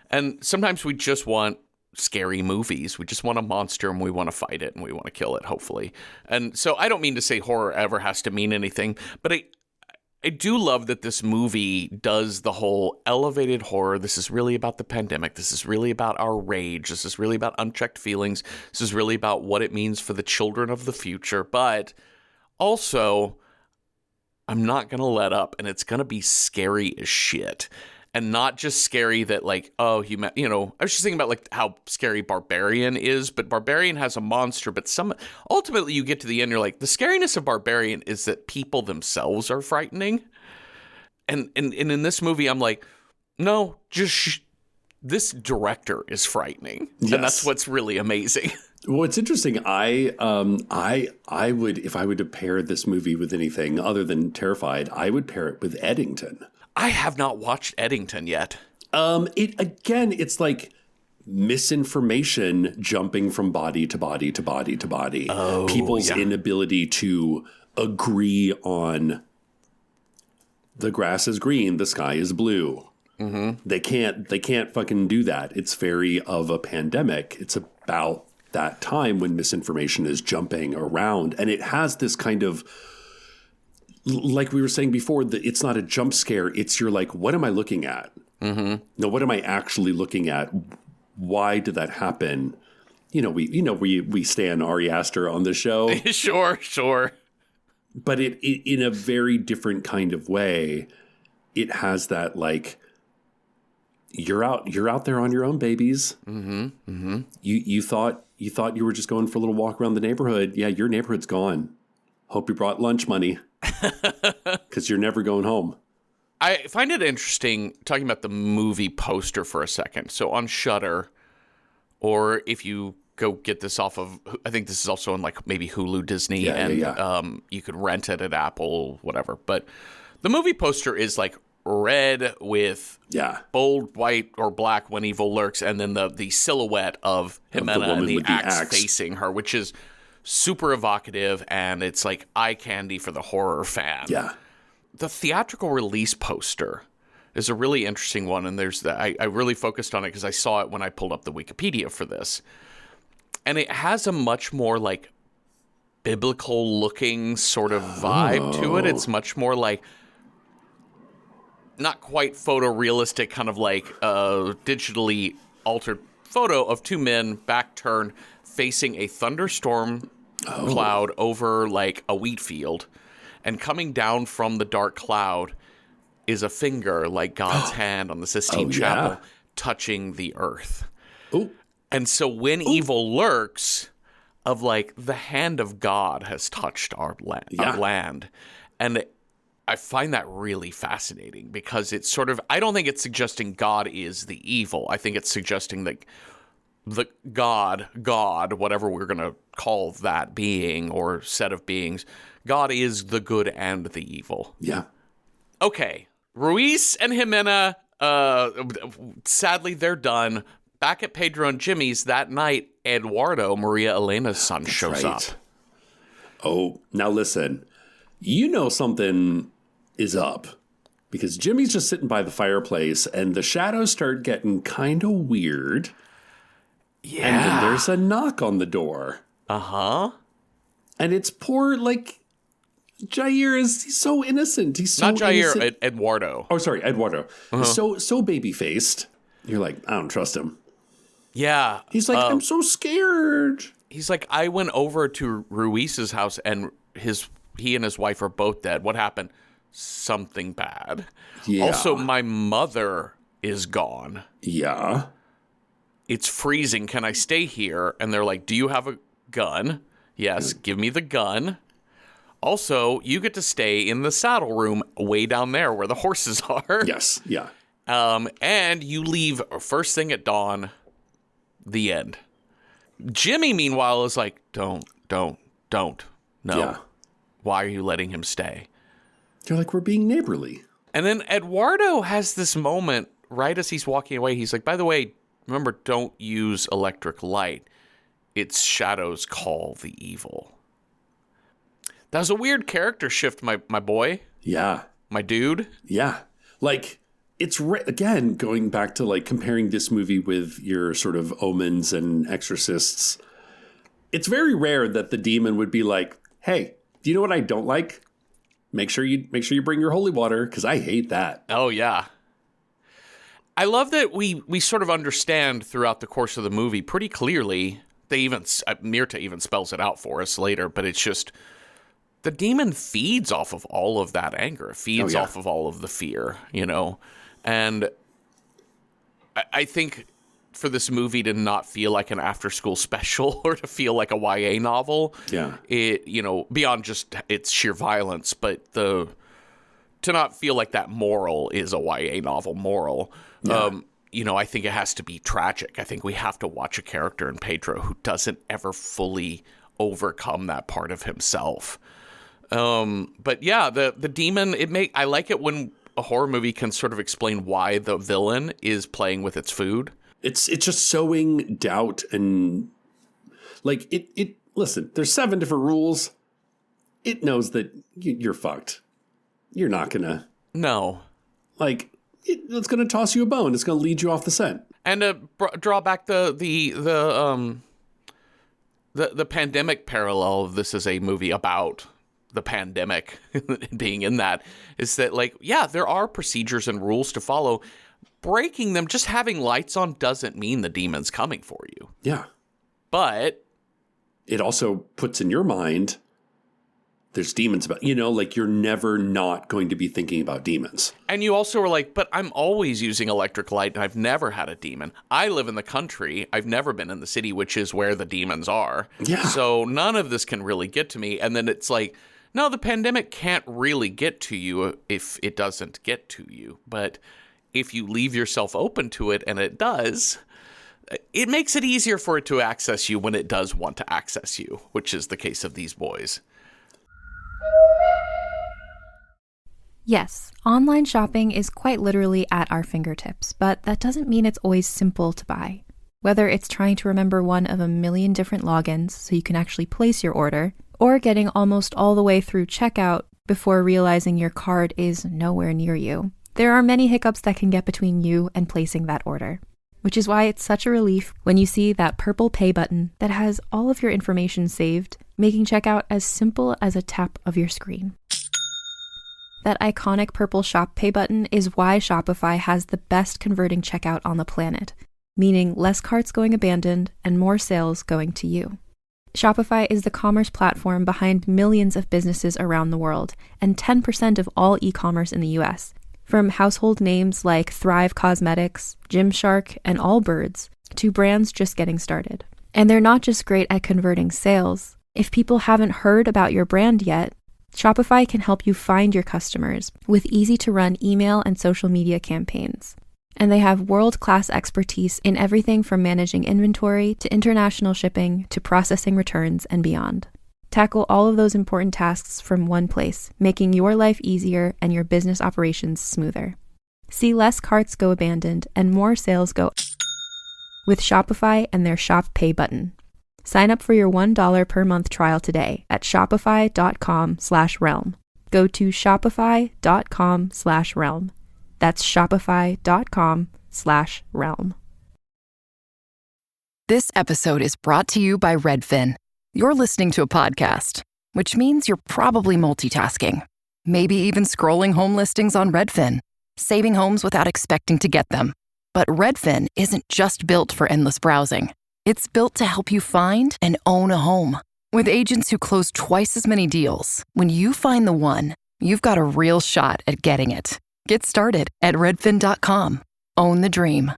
Speaker 4: And sometimes we just want scary movies. We just want a monster and we want to fight it and we want to kill it, hopefully. And so I don't mean to say horror ever has to mean anything, but I do love that this movie does the whole elevated horror. This is really about the pandemic. This is really about our rage. This is really about unchecked feelings. This is really about what it means for the children of the future. But also, I'm not going to let up, and it's going to be scary as shit. And not just scary that, like, I was just thinking about, like, how scary Barbarian is, but Barbarian has a monster, but ultimately you get to the end, you're like, the scariness of Barbarian is that people themselves are frightening. And in this movie, I'm like, no, just this director is frightening. Yes. And that's what's really amazing.
Speaker 5: Well, it's interesting. I would, if I would have paired this movie with anything other than Terrified, I would pair it with Eddington.
Speaker 4: I have not watched Eddington yet.
Speaker 5: It's like misinformation jumping from body to body to body to body. People's inability to agree on the grass is green, the sky is blue. They can't fucking do that. It's very of a pandemic. It's about that time when misinformation is jumping around, and it has this kind of, like we were saying before, that it's not a jump scare. It's you're like, what am I looking at? No, what am I actually looking at? Why did that happen? We stand Ari Aster on the show.
Speaker 4: Sure.
Speaker 5: But it in a very different kind of way. It has that like, you're out there on your own, babies. You thought you were just going for a little walk around the neighborhood. Yeah, your neighborhood's gone. Hope you brought lunch money. Because you're never going home.
Speaker 4: I find it interesting talking about the movie poster for a second. So on Shudder, or if you go get this off of, I think this is also on like maybe Hulu, Disney, you could rent it at Apple, whatever. But the movie poster is like red with bold white or black when evil lurks, and then the silhouette of Jimena and the axe facing her, which is super evocative, and it's like eye candy for the horror fan.
Speaker 5: Yeah.
Speaker 4: The theatrical release poster is a really interesting one, and there's I really focused on it because I saw it when I pulled up the Wikipedia for this. And it has a much more like biblical looking sort of vibe to it. It's much more like not quite photorealistic, kind of like digitally altered photo of two men back turned facing a thunderstorm cloud over like a wheat field, and coming down from the dark cloud is a finger like God's hand on the Sistine Chapel touching the earth. And so when evil lurks, of like the hand of God has touched our land. And I find that really fascinating because it's sort of, I don't think it's suggesting God is the evil. I think it's suggesting that the God, whatever we're going to call that being or set of beings, God is the good and the evil.
Speaker 5: Yeah.
Speaker 4: Okay. Ruiz and Jimena, sadly, they're done. Back at Pedro and Jimmy's that night, Eduardo, Maria Elena's son, shows up.
Speaker 5: Oh, now listen. You know something is up because Jimmy's just sitting by the fireplace and the shadows start getting kind of weird.
Speaker 4: Yeah.
Speaker 5: And then there's a knock on the door.
Speaker 4: Uh-huh.
Speaker 5: And it's poor, like, Jair he's so innocent. He's so
Speaker 4: Not Jair,
Speaker 5: innocent.
Speaker 4: Eduardo.
Speaker 5: Oh, sorry, Eduardo. He's so baby-faced. You're like, I don't trust him.
Speaker 4: Yeah.
Speaker 5: He's like, I'm so scared.
Speaker 4: He's like, I went over to Ruiz's house and he and his wife are both dead. What happened? Something bad.
Speaker 5: Yeah.
Speaker 4: Also, my mother is gone.
Speaker 5: Yeah.
Speaker 4: It's freezing. Can I stay here? And they're like, do you have a gun? Yes, give me the gun. Also, you get to stay in the saddle room way down there where the horses are.
Speaker 5: Yes, yeah.
Speaker 4: And you leave first thing at dawn. The end. Jimmy, meanwhile, is like, don't. No.
Speaker 5: Yeah.
Speaker 4: Why are you letting him stay?
Speaker 5: You're like, we're being neighborly.
Speaker 4: And then Eduardo has this moment right as he's walking away. He's like, by the way, remember, don't use electric light. Its shadows call the evil. That was a weird character shift, my boy.
Speaker 5: Yeah.
Speaker 4: My dude.
Speaker 5: Yeah. Like, it's, again, going back to, like, comparing this movie with your sort of Omens and Exorcists, it's very rare that the demon would be like, hey, do you know what I don't like? Make sure you bring your holy water, because I hate that.
Speaker 4: Oh, yeah. I love that we sort of understand throughout the course of the movie pretty clearly. Mirta even spells it out for us later, but it's just the demon feeds off of all of that anger. It feeds off of all of the fear, you know? And I think for this movie to not feel like an after-school special or to feel like a YA novel, it, you know, beyond just its sheer violence, but to not feel like that moral is a YA novel moral, you know, I think it has to be tragic. I think we have to watch a character in Pedro who doesn't ever fully overcome that part of himself. But yeah, the demon, I like it when a horror movie can sort of explain why the villain is playing with its food.
Speaker 5: It's just sowing doubt and like it listen, there's 7 different rules. It knows that you're fucked. You're not gonna. No. Like, it's gonna toss you a bone. It's gonna lead you off the scent. And to draw back the pandemic parallel of this is a movie about the pandemic being in that, is that, like, yeah, there are procedures and rules to follow. Breaking them, just having lights on doesn't mean the demon's coming for you. Yeah. But it also puts in your mind there's demons about, you know, like, you're never not going to be thinking about demons. And you also are like, but I'm always using electric light and I've never had a demon. I live in the country. I've never been in the city, which is where the demons are. Yeah. So none of this can really get to me. And then it's like, no, the pandemic can't really get to you if it doesn't get to you. But if you leave yourself open to it, and it does, it makes it easier for it to access you when it does want to access you, which is the case of these boys.
Speaker 6: Yes, online shopping is quite literally at our fingertips, but that doesn't mean it's always simple to buy. Whether it's trying to remember one of a million different logins so you can actually place your order, or getting almost all the way through checkout before realizing your card is nowhere near you, there are many hiccups that can get between you and placing that order. Which is why it's such a relief when you see that purple pay button that has all of your information saved, making checkout as simple as a tap of your screen. That iconic purple Shop Pay button is why Shopify has the best converting checkout on the planet, meaning less carts going abandoned and more sales going to you. Shopify is the commerce platform behind millions of businesses around the world and 10% of all e-commerce in the US, from household names like Thrive Cosmetics, Gymshark, and Allbirds, to brands just getting started. And they're not just great at converting sales. If people haven't heard about your brand yet, Shopify can help you find your customers with easy-to-run email and social media campaigns. And they have world-class expertise in everything from managing inventory to international shipping to processing returns and beyond. Tackle all of those important tasks from one place, making your life easier and your business operations smoother. See less carts go abandoned and more sales go with Shopify and their Shop Pay button. Sign up for your $1 per month trial today at shopify.com/realm. go to shopify.com/realm. That's shopify.com/realm.
Speaker 7: This episode is brought to you by Redfin. You're listening to a podcast, which means you're probably multitasking. Maybe even scrolling home listings on Redfin, saving homes without expecting to get them. But Redfin isn't just built for endless browsing. It's built to help you find and own a home. With agents who close twice as many deals, when you find the one, you've got a real shot at getting it. Get started at redfin.com. Own the dream.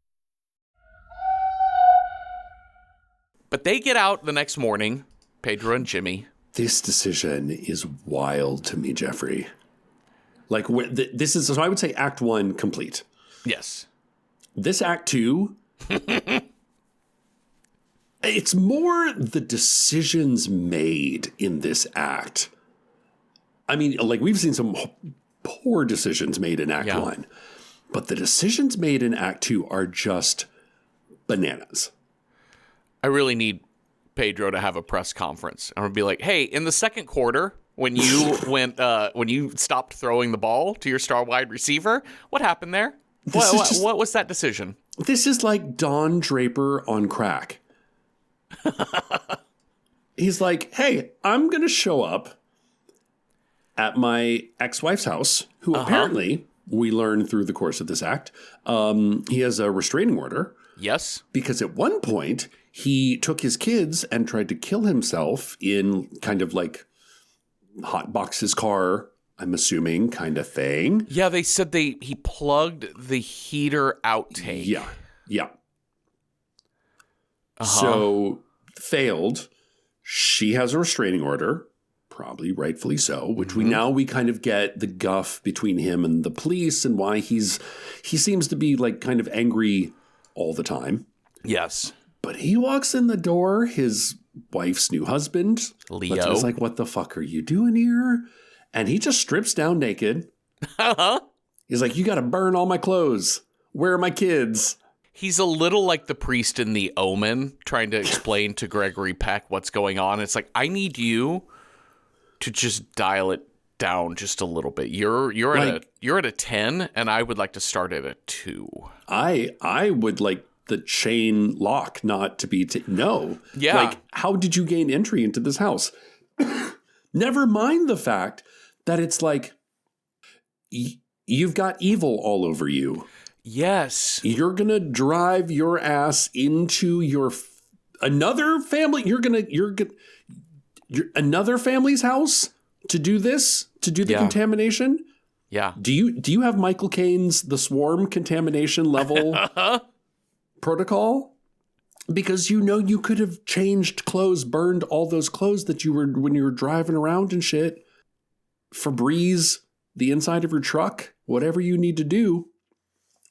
Speaker 4: But they get out the next morning, Pedro and Jimmy.
Speaker 5: This decision is wild to me, Jeffrey. Like, this is, so I would say Act 1 complete.
Speaker 4: Yes.
Speaker 5: This Act 2, it's more the decisions made in this act. I mean, like, we've seen some poor decisions made in Act 1, but the decisions made in Act 2 are just bananas.
Speaker 4: I really need Pedro to have a press conference. I'm gonna be like, hey, in the second quarter, when you when you stopped throwing the ball to your star wide receiver, what happened there? What was that decision?
Speaker 5: This is like Don Draper on crack. He's like, hey, I'm going to show up at my ex-wife's house, who apparently, we learn through the course of this act, he has a restraining order.
Speaker 4: Yes.
Speaker 5: Because at one point, he took his kids and tried to kill himself in kind of like hotbox his car, I'm assuming, kind of thing.
Speaker 4: Yeah, they said he plugged the heater outtake.
Speaker 5: Yeah. So, failed. She has a restraining order, probably rightfully so, which we kind of get the guff between him and the police and why he seems to be like kind of angry all the time.
Speaker 4: Yes.
Speaker 5: But he walks in the door, his wife's new husband,
Speaker 4: Leo,
Speaker 5: is like, what the fuck are you doing here? And he just strips down naked. He's like, you got to burn all my clothes. Where are my kids?
Speaker 4: He's a little like the priest in The Omen, trying to explain to Gregory Peck what's going on. It's like, I need you to just dial it down just a little bit. You're at a 10, and I would like to start at a 2.
Speaker 5: I would like the chain lock not to be no.
Speaker 4: Yeah.
Speaker 5: Like, how did you gain entry into this house? Never mind the fact that it's like you've got evil all over you.
Speaker 4: Yes.
Speaker 5: You're going to drive your ass into another family. You're another family's house to do this, to do the contamination.
Speaker 4: Yeah.
Speaker 5: Do you have Michael Caine's The Swarm contamination level protocol? Because you could have changed clothes, burned all those clothes that you were when you were driving around and shit. Febreze the inside of your truck, whatever you need to do.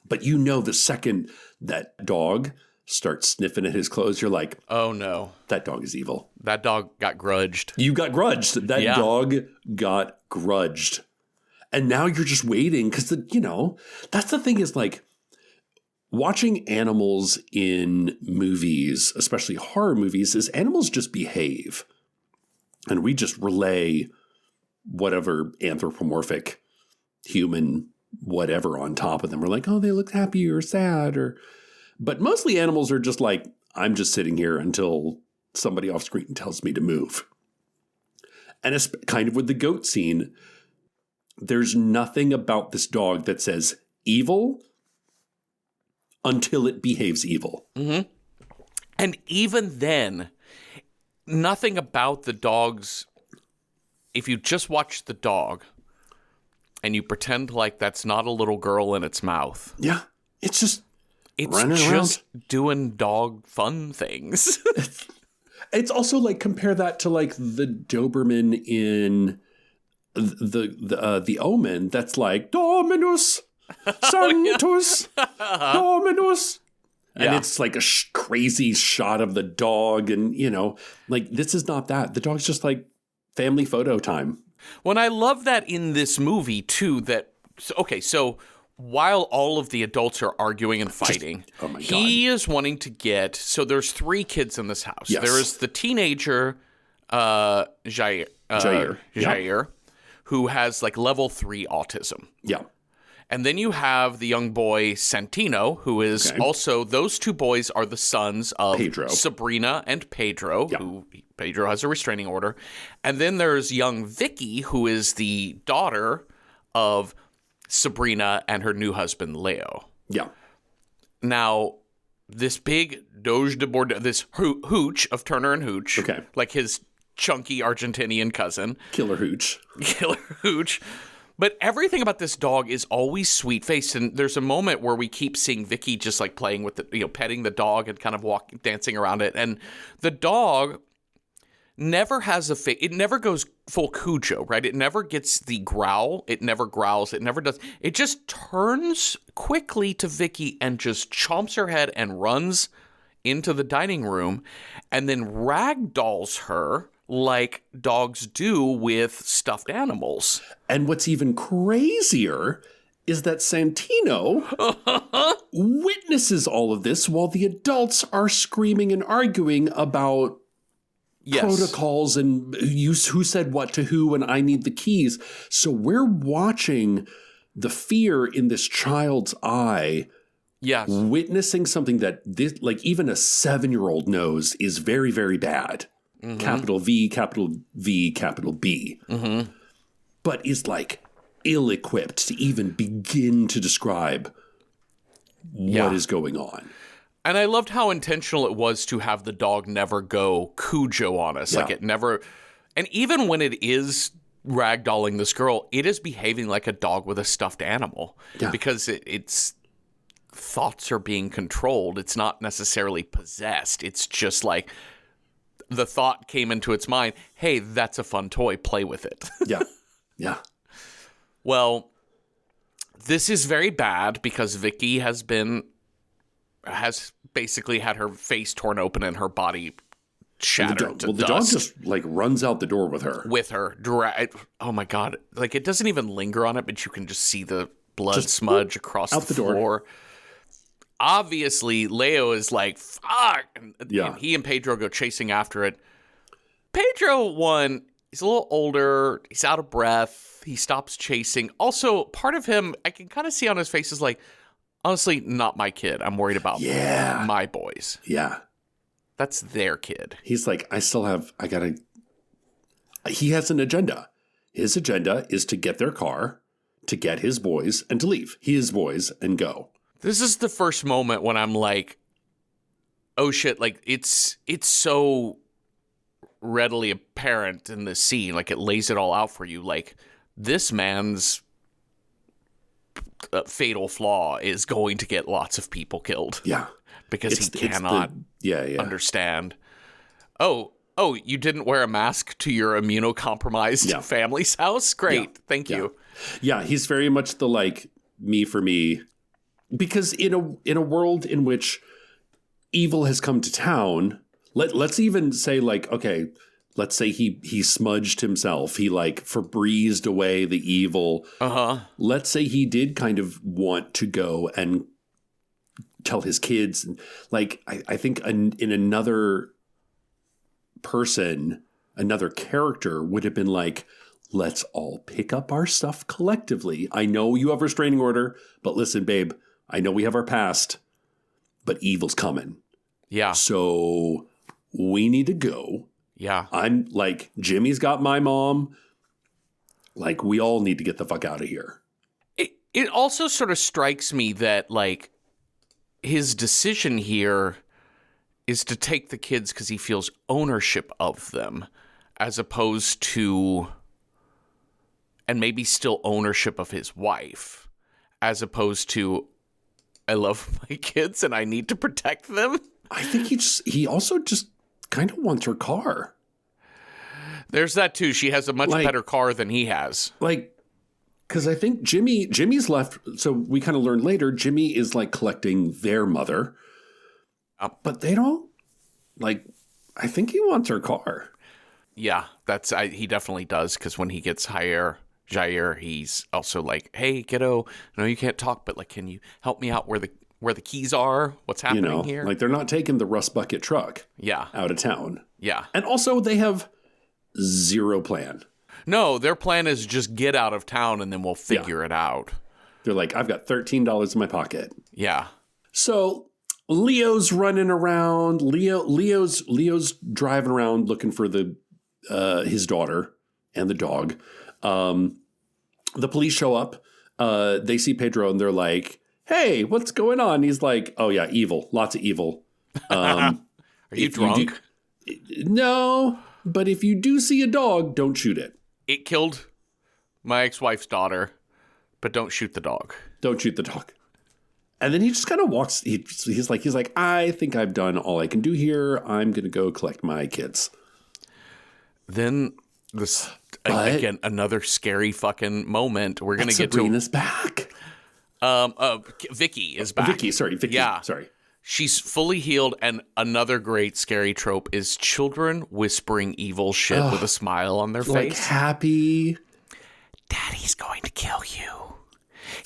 Speaker 5: But the second that dog starts sniffing at his clothes, you're like,
Speaker 4: oh no, that
Speaker 5: dog is evil.
Speaker 4: That dog got grudged.
Speaker 5: You got grudged. That dog got grudged. And now you're just waiting because that's the thing is like watching animals in movies, especially horror movies, is animals just behave. And we just relay whatever anthropomorphic human whatever on top of them. We're like, oh, they look happy or sad but mostly animals are just like, I'm just sitting here until somebody off screen tells me to move. And it's kind of with the goat scene, there's nothing about this dog that says evil until it behaves evil.
Speaker 4: Mm-hmm. And even then, nothing about the dog's, if you just watch the dog and you pretend like that's not a little girl in its mouth.
Speaker 5: Yeah. It's just
Speaker 4: doing dog fun things.
Speaker 5: It's also like, compare that to like the Doberman in the Omen. That's like, Dominus Sanctus Dominus. And it's like a crazy shot of the dog. And, like, this is not that. The dog's just like family photo time.
Speaker 4: When I love that in this movie, too, so while all of the adults are arguing and fighting, he is wanting to so there's 3 kids in this house. Yes. There is the teenager, Jair, who has like level 3 autism.
Speaker 5: Yeah.
Speaker 4: And then you have the young boy Santino, who is also, those two boys are the sons of
Speaker 5: Pedro.
Speaker 4: Sabrina and Pedro, who Pedro has a restraining order. And then there's young Vicky, who is the daughter of Sabrina and her new husband, Leo.
Speaker 5: Yeah.
Speaker 4: Now, this big Doge de Bordeaux, this Hooch of Turner and Hooch, like his chunky Argentinian cousin.
Speaker 5: Killer Hooch.
Speaker 4: But everything about this dog is always sweet-faced, and there's a moment where we keep seeing Vicky just like playing with the, petting the dog and kind of dancing around it, and the dog never has it never goes full Cujo, right? It never gets the growl. It never growls. It never does. It just turns quickly to Vicky and just chomps her head and runs into the dining room, and then ragdolls her like dogs do with stuffed animals.
Speaker 5: And what's even crazier is that Santino witnesses all of this while the adults are screaming and arguing about protocols and who said what to who and I need the keys. So we're watching the fear in this child's eye.
Speaker 4: Yes.
Speaker 5: Witnessing something that this, like even a 7-year-old knows is very, very bad. Mm-hmm. Capital V, capital V, capital B.
Speaker 4: Mm-hmm.
Speaker 5: But is like ill-equipped to even begin to describe what is going on.
Speaker 4: And I loved how intentional it was to have the dog never go Cujo on us. Like it never, and even when it is ragdolling this girl, it is behaving like a dog with a stuffed animal because its thoughts are being controlled. It's not necessarily possessed. It's just like, the thought came into its mind, hey, that's a fun toy, play with it.
Speaker 5: Yeah.
Speaker 4: Well, this is very bad because Vicky has basically had her face torn open and her body shattered to dust.
Speaker 5: The dog just like runs out the door with her.
Speaker 4: Oh my God. Like it doesn't even linger on it, but you can just see the blood smudge across the floor. Door. Obviously, Leo is like, fuck. And he and Pedro go chasing after it. Pedro, he's a little older. He's out of breath. He stops chasing. Also, part of him, I can kind of see on his face is like, honestly, not my kid. I'm worried about my boys.
Speaker 5: Yeah.
Speaker 4: That's their kid.
Speaker 5: He's like, he has an agenda. His agenda is to get their car, to get his boys, and to leave his boys and go.
Speaker 4: This is the first moment when I'm like, oh shit, like it's so readily apparent in this scene, like it lays it all out for you. Like this man's fatal flaw is going to get lots of people killed.
Speaker 5: Yeah.
Speaker 4: Because he cannot understand. Oh, you didn't wear a mask to your immunocompromised family's house? Great. Thank you.
Speaker 5: Yeah, he's very much the like me for me. Because in a world in which evil has come to town, let's even say like, okay, let's say he smudged himself. He like Febrezed away the evil. Let's say he did kind of want to go and tell his kids. Like I think in another person, another character would have been like, let's all pick up our stuff collectively. I know you have a restraining order, but listen, babe, I know we have our past, but evil's coming.
Speaker 4: Yeah.
Speaker 5: So we need to go.
Speaker 4: Yeah.
Speaker 5: I'm like, Jimmy's got my mom. Like, we all need to get the fuck out of here.
Speaker 4: It also sort of strikes me that, like, his decision here is to take the kids because he feels ownership of them, as opposed to, and maybe still ownership of his wife, as opposed to, I love my kids and I need to protect them.
Speaker 5: I think he also just kind of wants her car.
Speaker 4: There's that too. She has a much better car than he has.
Speaker 5: Like, because I think Jimmy's left. So we kind of learned later, Jimmy is like collecting their mother. But they don't, like, I think he wants her car.
Speaker 4: Yeah, he definitely does. Because when he gets Jair, he's also like, hey, kiddo, I know you can't talk, but like, can you help me out where the keys are? What's happening here?
Speaker 5: Like they're not taking the rust bucket truck out of town.
Speaker 4: Yeah.
Speaker 5: And also they have zero plan.
Speaker 4: No, their plan is just get out of town and then we'll figure it out.
Speaker 5: They're like, I've got $13 in my pocket.
Speaker 4: Yeah.
Speaker 5: So Leo's running around. Leo's driving around looking for his daughter and the dog. The police show up. They see Pedro and they're like, hey, what's going on? He's like, oh yeah, evil. Lots of evil.
Speaker 4: Are you drunk?
Speaker 5: No, but if you do see a dog, don't shoot it.
Speaker 4: It killed my ex-wife's daughter, but don't shoot the dog.
Speaker 5: Don't shoot the dog. And then he just kind of walks. He's like, I think I've done all I can do here. I'm going to go collect my kids.
Speaker 4: Then again, another scary fucking moment. We're going to get to
Speaker 5: Sabrina's back.
Speaker 4: Vicky is back.
Speaker 5: Vicky.
Speaker 4: Yeah.
Speaker 5: Sorry.
Speaker 4: She's fully healed, and another great scary trope is children whispering evil shit with a smile on their face.
Speaker 5: Like happy.
Speaker 4: Daddy's going to kill you.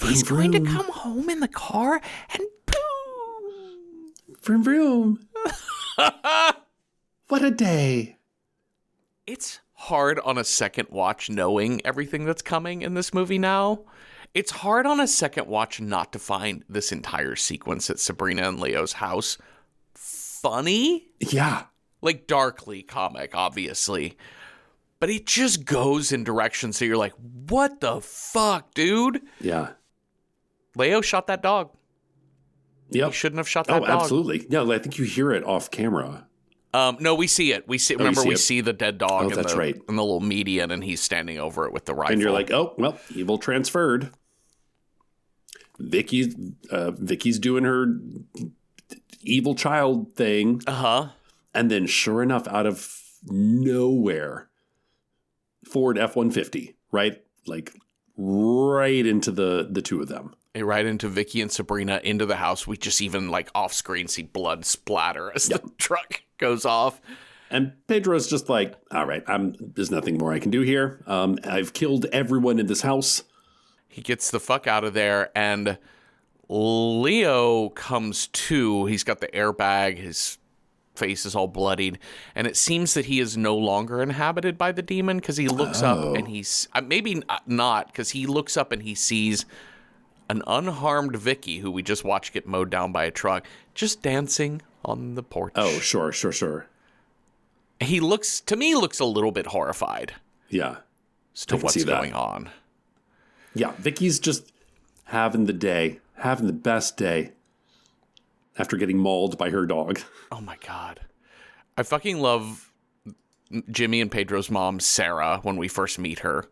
Speaker 4: He's going to come home in the car and boom.
Speaker 5: Vroom, vroom. What a day.
Speaker 4: It's hard on a second watch knowing everything that's coming in this movie now. It's hard on a second watch not to find this entire sequence at Sabrina and Leo's house funny.
Speaker 5: Yeah.
Speaker 4: Like darkly comic, obviously. But it just goes in directions so you're like, what the fuck, dude?
Speaker 5: Yeah.
Speaker 4: Leo shot that dog.
Speaker 5: Yep.
Speaker 4: He shouldn't have shot that dog.
Speaker 5: Oh, absolutely. Yeah, I think you hear it off camera.
Speaker 4: No, we see it. We see the dead dog in the little median, and he's standing over it with the rifle.
Speaker 5: And you're like, oh, well, evil transferred. Vicky's doing her evil child thing.
Speaker 4: Uh-huh.
Speaker 5: And then sure enough, out of nowhere, Ford F-150, right? Like right into the two of them.
Speaker 4: Right into Vicky and Sabrina, into the house. We just even like off screen see blood splatter as the truck goes off.
Speaker 5: And Pedro's just like, all right, there's nothing more I can do here. I've killed everyone in this house.
Speaker 4: He gets the fuck out of there, and Leo comes to. He's got the airbag. His face is all bloodied, and it seems that he is no longer inhabited by the demon because he looks up and he's maybe not because he looks up and he sees an unharmed Vicky, who we just watched get mowed down by a truck, just dancing on the porch.
Speaker 5: Oh, sure.
Speaker 4: He looks a little bit horrified.
Speaker 5: Yeah.
Speaker 4: As to what's going on.
Speaker 5: Yeah, Vicky's just having the best day after getting mauled by her dog.
Speaker 4: Oh my God. I fucking love Jimmy and Pedro's mom, Sarah, when we first meet her.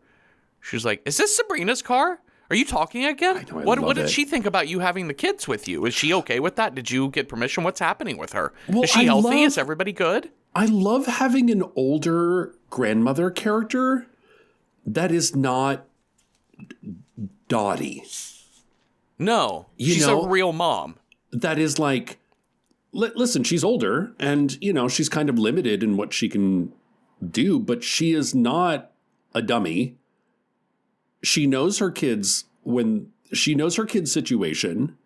Speaker 4: She's like, is this Sabrina's car? Are you talking again?
Speaker 5: I know,
Speaker 4: what did she think about you having the kids with you? Is she okay with that? Did you get permission? What's happening with her? Well, is she healthy? Is everybody good?
Speaker 5: I love having an older grandmother character that is not Dottie.
Speaker 4: No, she's a real mom.
Speaker 5: That is like, listen, she's older and, she's kind of limited in what she can do, but she is not a dummy. She knows her kids situation,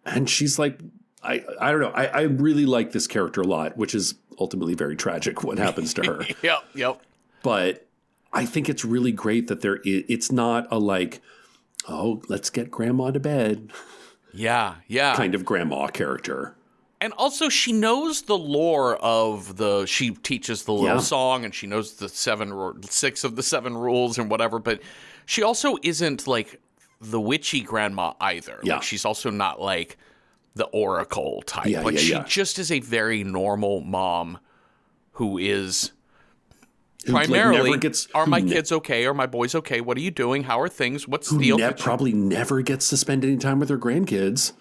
Speaker 5: and she's like, I don't know. I really like this character a lot, which is ultimately very tragic what happens to her.
Speaker 4: Yep.
Speaker 5: But I think it's really great that it's not a like, oh, let's get grandma to bed.
Speaker 4: Yeah.
Speaker 5: Kind of grandma character.
Speaker 4: And also she knows the lore of she teaches the little song, and she knows the 6 of the 7 rules and whatever, but she also isn't like the witchy grandma either.
Speaker 5: Yeah.
Speaker 4: Like she's also not like the oracle type. She just is a very normal mom who is primarily, are my kids okay? Are my boys okay? What are you doing? How are things? What's the deal?
Speaker 5: Probably never gets to spend any time with her grandkids.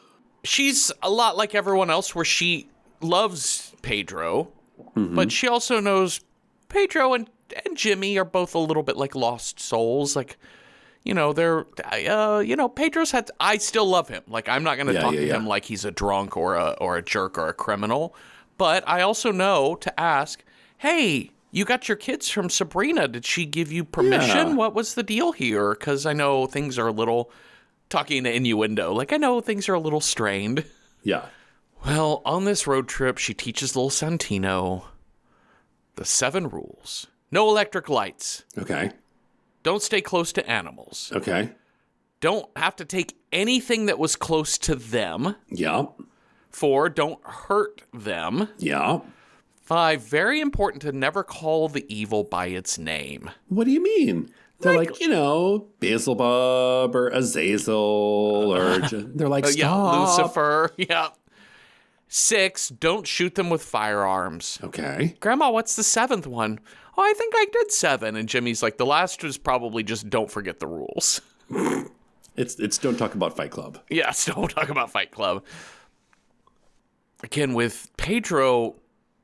Speaker 4: She's a lot like everyone else where she loves Pedro, but she also knows Pedro and Jimmy are both a little bit like lost souls. Like, Pedro's I still love him. Like, I'm not going to talk to him like he's a drunk or a jerk or a criminal. But I also know to ask, hey, you got your kids from Sabrina. Did she give you permission? Yeah. What was the deal here? Because I know things are a little... Talking to innuendo. Like, I know things are a little strained.
Speaker 5: Yeah.
Speaker 4: Well, on this road trip, she teaches little Santino the 7 rules. No electric lights.
Speaker 5: Okay.
Speaker 4: Don't stay close to animals.
Speaker 5: Okay.
Speaker 4: Don't have to take anything that was close to them.
Speaker 5: Yeah.
Speaker 4: 4, don't hurt them.
Speaker 5: Yeah.
Speaker 4: 5, very important to never call the evil by its name.
Speaker 5: What do you mean? They're like, Beelzebub or Azazel or they're like, stop.
Speaker 4: Yeah, Lucifer. Yeah. 6, don't shoot them with firearms.
Speaker 5: Okay.
Speaker 4: Grandma, what's the 7th one? Oh, I think I did 7. And Jimmy's like, the last was probably just don't forget the rules.
Speaker 5: It's don't talk about Fight Club.
Speaker 4: Yes, don't talk about Fight Club. Again, with Pedro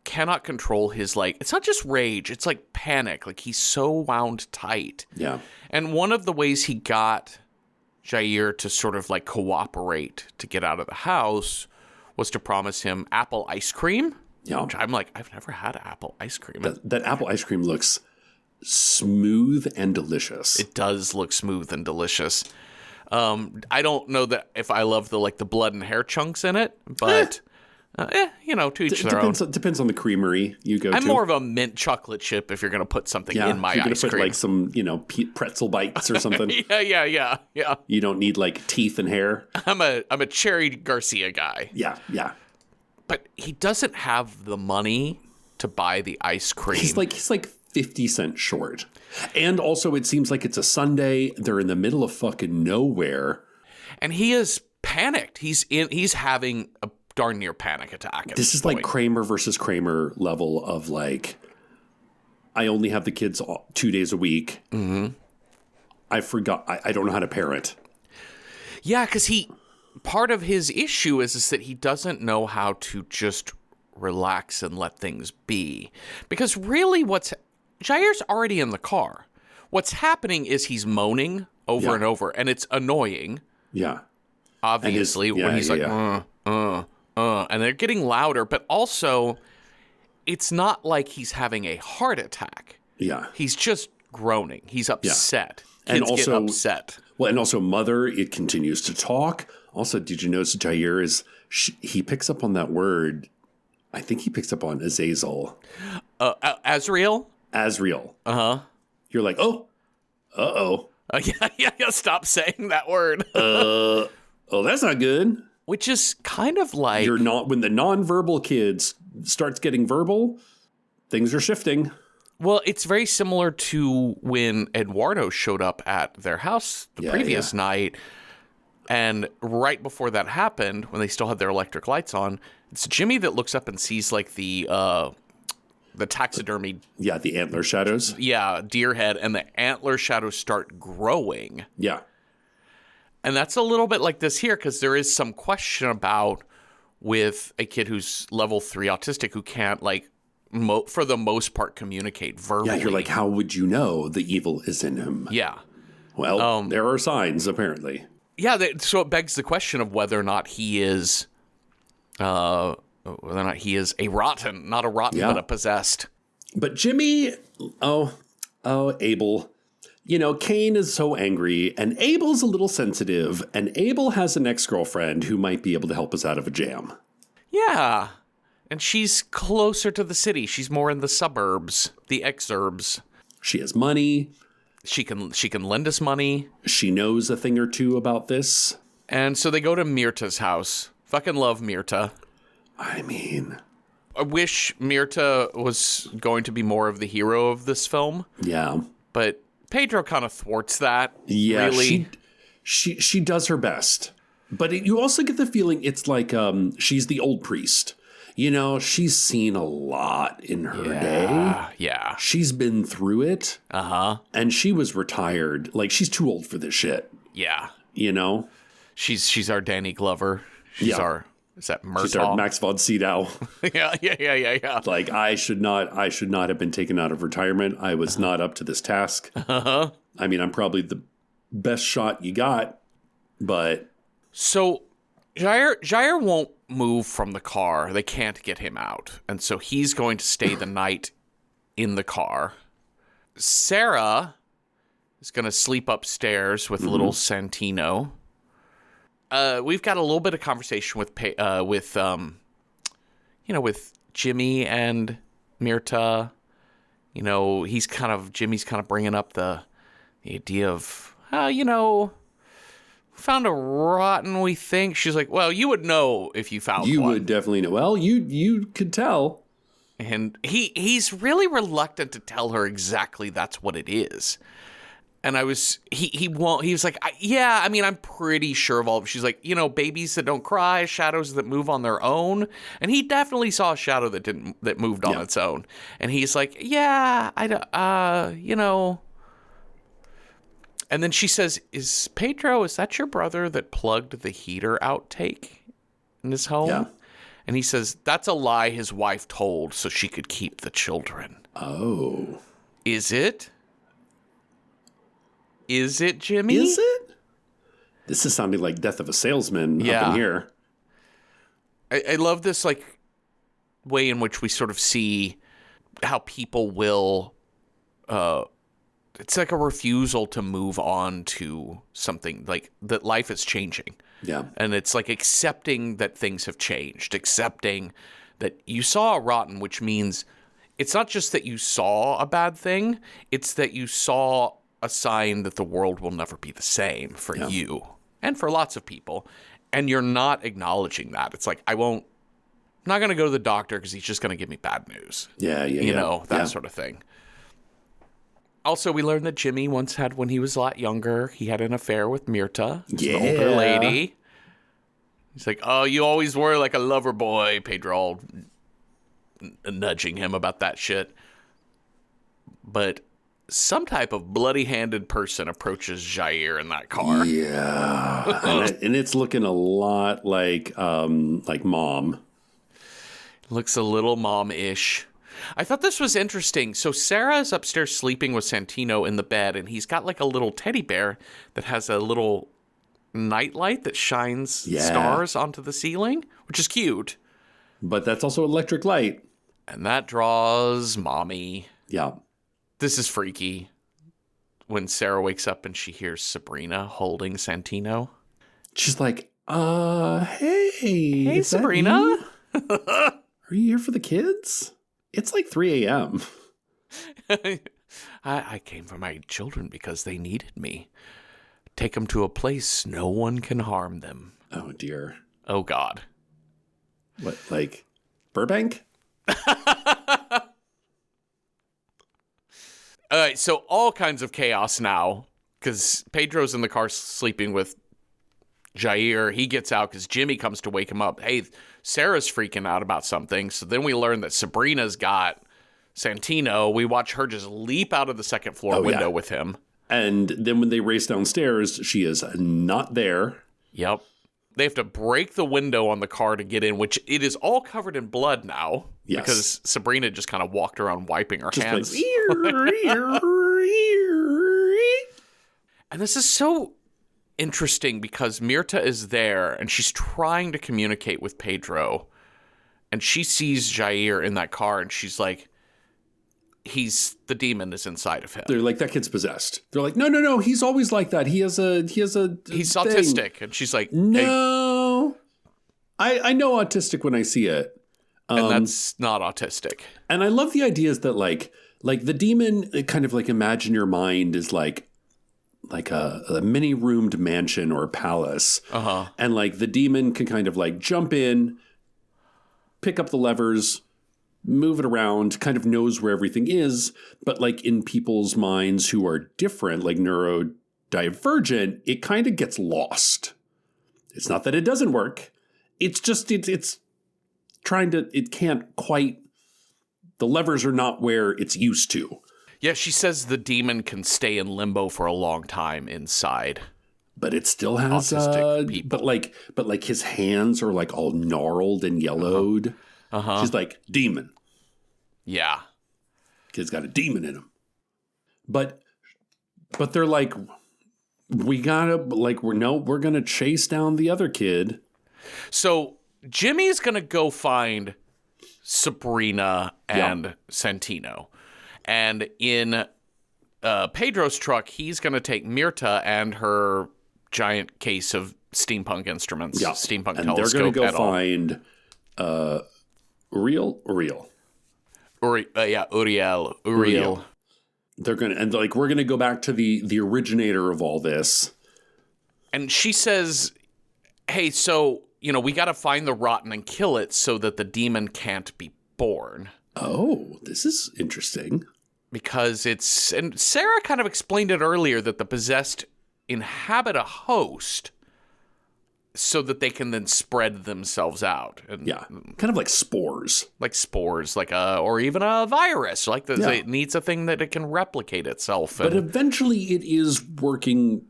Speaker 4: cannot control his, it's not just rage, it's like panic. Like, he's so wound tight.
Speaker 5: Yeah.
Speaker 4: And one of the ways he got Jair to sort of cooperate to get out of the house was to promise him apple ice cream.
Speaker 5: Yeah.
Speaker 4: Which I'm like, I've never had apple ice cream.
Speaker 5: That apple ice cream looks smooth and delicious.
Speaker 4: It does look smooth and delicious. I don't know that if I love the blood and hair chunks in it, but to each their own.
Speaker 5: Depends on the creamery you go to.
Speaker 4: I'm more of a mint chocolate chip if you're going to put something in my
Speaker 5: ice
Speaker 4: cream.
Speaker 5: Put some, pretzel bites or something.
Speaker 4: Yeah.
Speaker 5: You don't need teeth and hair.
Speaker 4: I'm a Cherry Garcia guy.
Speaker 5: Yeah.
Speaker 4: But he doesn't have the money to buy the ice cream.
Speaker 5: He's like 50 cents short. And also it seems like it's a Sunday. They're in the middle of fucking nowhere.
Speaker 4: And he is panicked. He's having a darn near panic attack.
Speaker 5: This is like Kramer versus Kramer level of I only have the kids 2 days a week. Mm-hmm. I forgot. I don't know how to parent.
Speaker 4: Yeah, because part of his issue is that he doesn't know how to just relax and let things be. Because really Jair's already in the car. What's happening is he's moaning over and over, and it's annoying.
Speaker 5: Yeah.
Speaker 4: Obviously, when he's and they're getting louder, but also it's not like he's having a heart attack.
Speaker 5: Yeah.
Speaker 4: He's just groaning. He's upset.
Speaker 5: Yeah.
Speaker 4: Kids get upset.
Speaker 5: Well, and also Mother, it continues to talk. Also, did you notice Jair he picks up on that word. I think he picks up on Azazel.
Speaker 4: Azrael?
Speaker 5: Azrael.
Speaker 4: Uh-huh.
Speaker 5: You're like, oh, uh-oh.
Speaker 4: Yeah, stop saying that word.
Speaker 5: Oh, that's not good.
Speaker 4: Which is kind of like...
Speaker 5: when the nonverbal kid starts getting verbal, things are shifting.
Speaker 4: Well, it's very similar to when Eduardo showed up at their house the previous night. And right before that happened, when they still had their electric lights on, it's Jimmy that looks up and sees the taxidermy.
Speaker 5: Yeah, the antler shadows.
Speaker 4: Yeah, deer head, and the antler shadows start growing.
Speaker 5: Yeah.
Speaker 4: And that's a little bit like this here, because there is some question about with a kid who's level 3 autistic who can't, for the most part, communicate verbally.
Speaker 5: Yeah, you're like, how would you know the evil is in him?
Speaker 4: Yeah.
Speaker 5: Well, there are signs, apparently.
Speaker 4: Yeah, so it begs the question of whether or not he is... whether or not he is a rotten, not a rotten, but a possessed.
Speaker 5: But Jimmy, Abel, Cain is so angry, and Abel's a little sensitive, and Abel has an ex-girlfriend who might be able to help us out of a jam.
Speaker 4: Yeah, and she's closer to the city. She's more in the suburbs, the exurbs.
Speaker 5: She has money.
Speaker 4: She can lend us money.
Speaker 5: She knows a thing or two about this.
Speaker 4: And so they go to Mirta's house. Fucking love Mirta.
Speaker 5: I mean...
Speaker 4: I wish Mirta was going to be more of the hero of this film.
Speaker 5: Yeah. But
Speaker 4: Pedro kind of thwarts that.
Speaker 5: Yeah,
Speaker 4: really.
Speaker 5: She does her best. But you also get the feeling it's like she's the old priest. She's seen a lot in her day.
Speaker 4: Yeah.
Speaker 5: She's been through it.
Speaker 4: Uh-huh.
Speaker 5: And she was retired. She's too old for this shit.
Speaker 4: Yeah. She's our Danny Glover. She's our... Is that Murtaugh?
Speaker 5: She's our Max von Sydow.
Speaker 4: Yeah.
Speaker 5: I should not have been taken out of retirement. I was not up to this task.
Speaker 4: Uh-huh.
Speaker 5: I mean, I'm probably the best shot you got, but...
Speaker 4: So, Jair won't move from the car. They can't get him out. And so he's going to stay the night in the car. Sarah is going to sleep upstairs with little Santino. We've got a little bit of conversation with Jimmy and Mirta Jimmy's kind of bringing up the idea of, found a rotten, we think. She's like, well, you would know if you found one.
Speaker 5: You would definitely know. Well, you could tell.
Speaker 4: And he's really reluctant to tell her exactly that's what it is. And he was like, I'm pretty sure of all of it. She's like, babies that don't cry, shadows that move on their own. And he definitely saw a shadow that moved on its own. And he's like, yeah, And then she says, is that your brother that plugged the heater outtake in his home?
Speaker 5: Yeah.
Speaker 4: And he says, that's a lie his wife told so she could keep the children.
Speaker 5: Oh.
Speaker 4: Is it? Is it, Jimmy?
Speaker 5: Is it? This is sounding like Death of a Salesman up in here.
Speaker 4: I love this way in which we sort of see how people will... it's like a refusal to move on to something, like that life is changing.
Speaker 5: Yeah.
Speaker 4: And it's like accepting that things have changed, accepting that you saw a rotten, which means it's not just that you saw a bad thing, it's that you saw a sign that the world will never be the same for you and for lots of people. And you're not acknowledging that. It's like, I'm not going to go to the doctor because he's just going to give me bad news. That sort of thing. Also, we learned that Jimmy once had, when he was a lot younger, he had an affair with Myrta, an older lady. He's like, oh, you always were like a lover boy, Pedro, nudging him about that shit. But some type of bloody-handed person approaches Jair in that car.
Speaker 5: Yeah. and it's looking a lot like Mom.
Speaker 4: Looks a little mom-ish. I thought this was interesting. So Sarah is upstairs sleeping with Santino in the bed, and he's got like a little teddy bear that has a little nightlight that shines stars onto the ceiling, which is cute.
Speaker 5: But that's also electric light.
Speaker 4: And that draws Mommy.
Speaker 5: Yeah.
Speaker 4: This is freaky. When Sarah wakes up and she hears Sabrina holding Santino.
Speaker 5: She's like, hey.
Speaker 4: Hey, Sabrina.
Speaker 5: Are you here for the kids? It's like 3 a.m.
Speaker 4: I came for my children because they needed me. Take them to a place no one can harm them.
Speaker 5: Oh, dear.
Speaker 4: Oh, God.
Speaker 5: What, like Burbank?
Speaker 4: All right, so all kinds of chaos now because Pedro's in the car sleeping with Jair. He gets out because Jimmy comes to wake him up. Hey, Sarah's freaking out about something. So then we learn that Sabrina's got Santino. We watch her just leap out of the second floor window with him.
Speaker 5: And then when they race downstairs, she is not there.
Speaker 4: Yep. They have to break the window on the car to get in, which it is all covered in blood now.
Speaker 5: Yes.
Speaker 4: Because Sabrina just kind of walked around wiping her hands. And this is so interesting because Myrta is there and she's trying to communicate with Pedro. And she sees Jair in that car and she's like, the demon is inside of him.
Speaker 5: They're like, that kid's possessed. They're like, no, he's always like that. He's
Speaker 4: autistic. And she's like,
Speaker 5: no, hey. I know autistic when I see it.
Speaker 4: And that's not autistic.
Speaker 5: And I love the ideas that like the demon, kind of like imagine your mind is like a mini roomed mansion or palace.
Speaker 4: Uh-huh.
Speaker 5: And like the demon can kind of like jump in, pick up the levers, move it around, kind of knows where everything is. But like in people's minds who are different, like neurodivergent, it kind of gets lost. It's not that it doesn't work. It's just, it's trying to, it can't quite, the levers are not where it's used to.
Speaker 4: Yeah, she says the demon can stay in limbo for a long time inside.
Speaker 5: But it still has
Speaker 4: autistic people.
Speaker 5: But like his hands are like all gnarled and yellowed.
Speaker 4: Uh-huh.
Speaker 5: She's like, demon.
Speaker 4: Yeah.
Speaker 5: Kid's got a demon in him. But they're like, we're gonna chase down the other kid.
Speaker 4: So Jimmy's gonna go find Sabrina and Santino. And in Pedro's truck, he's going to take Myrta and her giant case of steampunk instruments, steampunk
Speaker 5: and
Speaker 4: telescope.
Speaker 5: They're going to go find real.
Speaker 4: Uriel.
Speaker 5: They're gonna, and like, we're gonna go back to the originator of all this.
Speaker 4: And she says, hey, so, we got to find the rotten and kill it so that the demon can't be born.
Speaker 5: Oh, this is interesting.
Speaker 4: Because and Sarah kind of explained it earlier, that the possessed inhabit a host so that they can then spread themselves out. And
Speaker 5: yeah, kind of like spores.
Speaker 4: Or even a virus. It needs a thing that it can replicate itself.
Speaker 5: But eventually it is working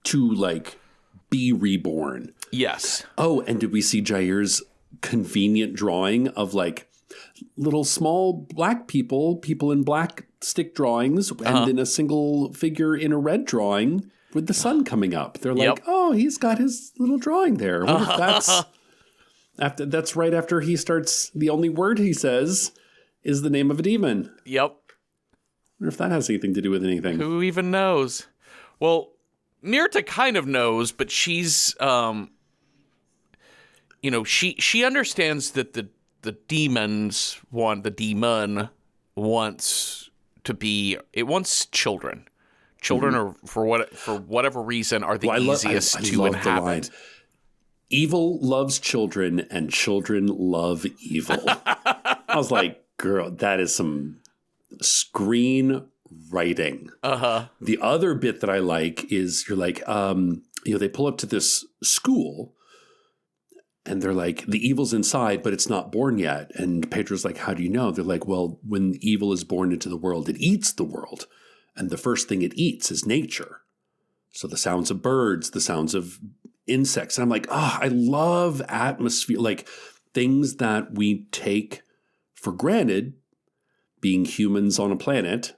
Speaker 5: to, like, be reborn.
Speaker 4: Yes.
Speaker 5: Oh, and did we see Jair's convenient drawing of, like, little small black people in black stick drawings, and then a single figure in a red drawing with the sun coming up? They're like, oh, he's got his little drawing there. What if that's right after he starts, the only word he says is the name of a demon.
Speaker 4: Yep.
Speaker 5: I wonder if that has anything to do with anything.
Speaker 4: Who even knows? Well, Myrta kind of knows, but she's, she understands that the demon wants to be, it wants children. Children are, for whatever reason, are the easiest to inhabit. The line.
Speaker 5: Evil loves children, and children love evil. I was like, girl, that is some screen writing. The other bit that I like is you're like, they pull up to this school and they're like, the evil's inside, but it's not born yet. And Pedro's like, how do you know? They're like, well, when evil is born into the world, it eats the world. And the first thing it eats is nature. So the sounds of birds, the sounds of insects. And I'm like, I love atmosphere, like things that we take for granted, being humans on a planet.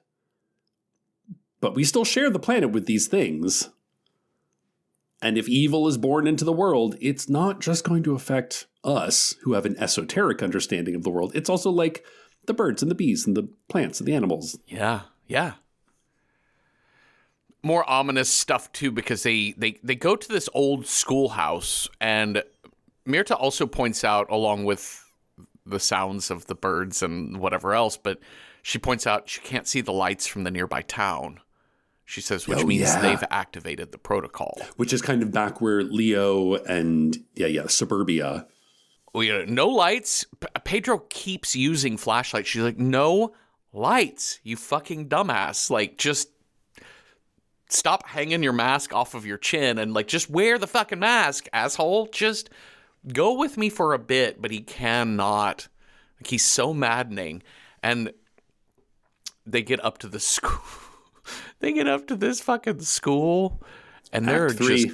Speaker 5: But we still share the planet with these things. And if evil is born into the world, it's not just going to affect us who have an esoteric understanding of the world. It's also like the birds and the bees and the plants and the animals.
Speaker 4: Yeah, yeah. More ominous stuff, too, because they go to this old schoolhouse. And Myrta also points out, along with the sounds of the birds and whatever else, but she points out she can't see the lights from the nearby town. She says, which means they've activated the protocol. Which
Speaker 5: is kind of back where Leo and, Suburbia.
Speaker 4: No lights. Pedro keeps using flashlights. She's like, no lights, you fucking dumbass. Like, just stop hanging your mask off of your chin and, like, just wear the fucking mask, asshole. Just go with me for a bit. But he cannot. Like, he's so maddening. And they get up to the school. They get up to this fucking school, and there are just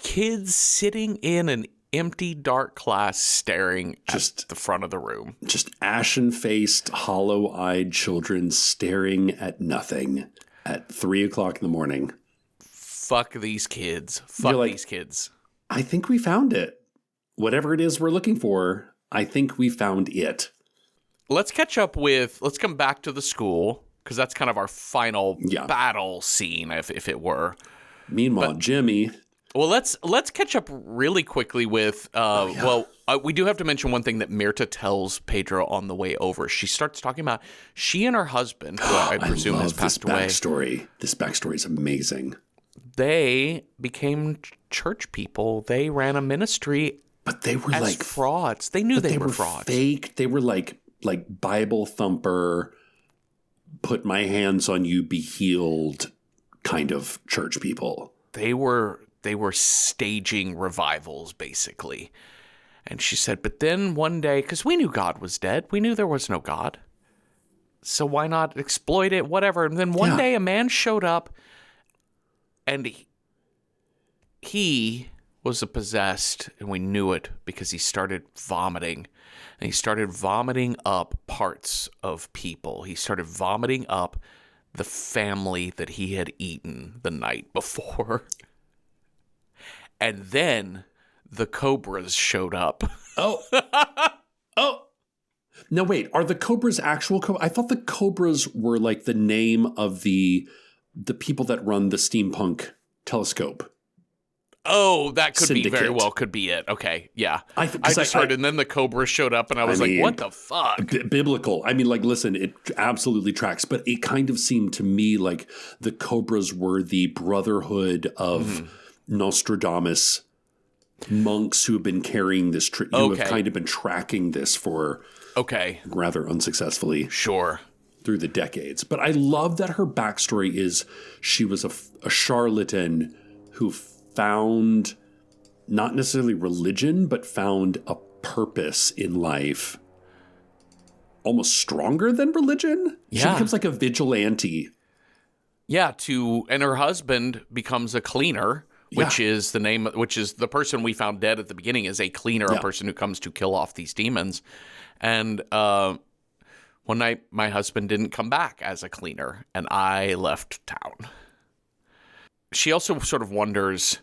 Speaker 4: kids sitting in an empty, dark class staring at the front of the room.
Speaker 5: Just ashen-faced, hollow-eyed children staring at nothing at 3 o'clock in the morning.
Speaker 4: Fuck these kids. Fuck these kids.
Speaker 5: I think we found it. Whatever it is we're looking for, I think we found it.
Speaker 4: Let's come back to the school. Because that's kind of our final battle scene, if it were.
Speaker 5: Meanwhile, Jimmy.
Speaker 4: Well, let's catch up really quickly with. We do have to mention one thing that Myrta tells Pedro on the way over. She starts talking about she and her husband, who I presume has passed away.
Speaker 5: This backstory is amazing.
Speaker 4: They became church people. They ran a ministry,
Speaker 5: but they were like
Speaker 4: frauds. They knew they were frauds.
Speaker 5: Fake. They were like Bible thumper. Put my hands on you, be healed kind of church people.
Speaker 4: They were staging revivals, basically. And she said, but then one day, because we knew God was dead. We knew there was no God. So why not exploit it, whatever. And then one day a man showed up, and he was possessed, and we knew it because he started vomiting. And he started vomiting up parts of people. He started vomiting up the family that he had eaten the night before. And then the cobras showed up.
Speaker 5: Oh. No, wait. Are the cobras actual cobras? I thought the cobras were like the name of the people that run the steampunk telescope.
Speaker 4: Oh, that could
Speaker 5: syndicate.
Speaker 4: be very well could be it. Okay, yeah. I
Speaker 5: I
Speaker 4: just heard, and then the cobra showed up, and I was like, what the fuck?
Speaker 5: Biblical. I mean, like, listen, it absolutely tracks, but it kind of seemed to me like the cobras were the brotherhood of Nostradamus monks who have been carrying this, who have kind of been tracking this for rather unsuccessfully.
Speaker 4: Sure.
Speaker 5: Through the decades. But I love that her backstory is she was a charlatan who found not necessarily religion, but found a purpose in life almost stronger than religion.
Speaker 4: Yeah.
Speaker 5: She becomes like a vigilante.
Speaker 4: Yeah, and her husband becomes a cleaner, which is the person we found dead at the beginning is a cleaner, a person who comes to kill off these demons. And one night, my husband didn't come back as a cleaner, and I left town. She also sort of wonders,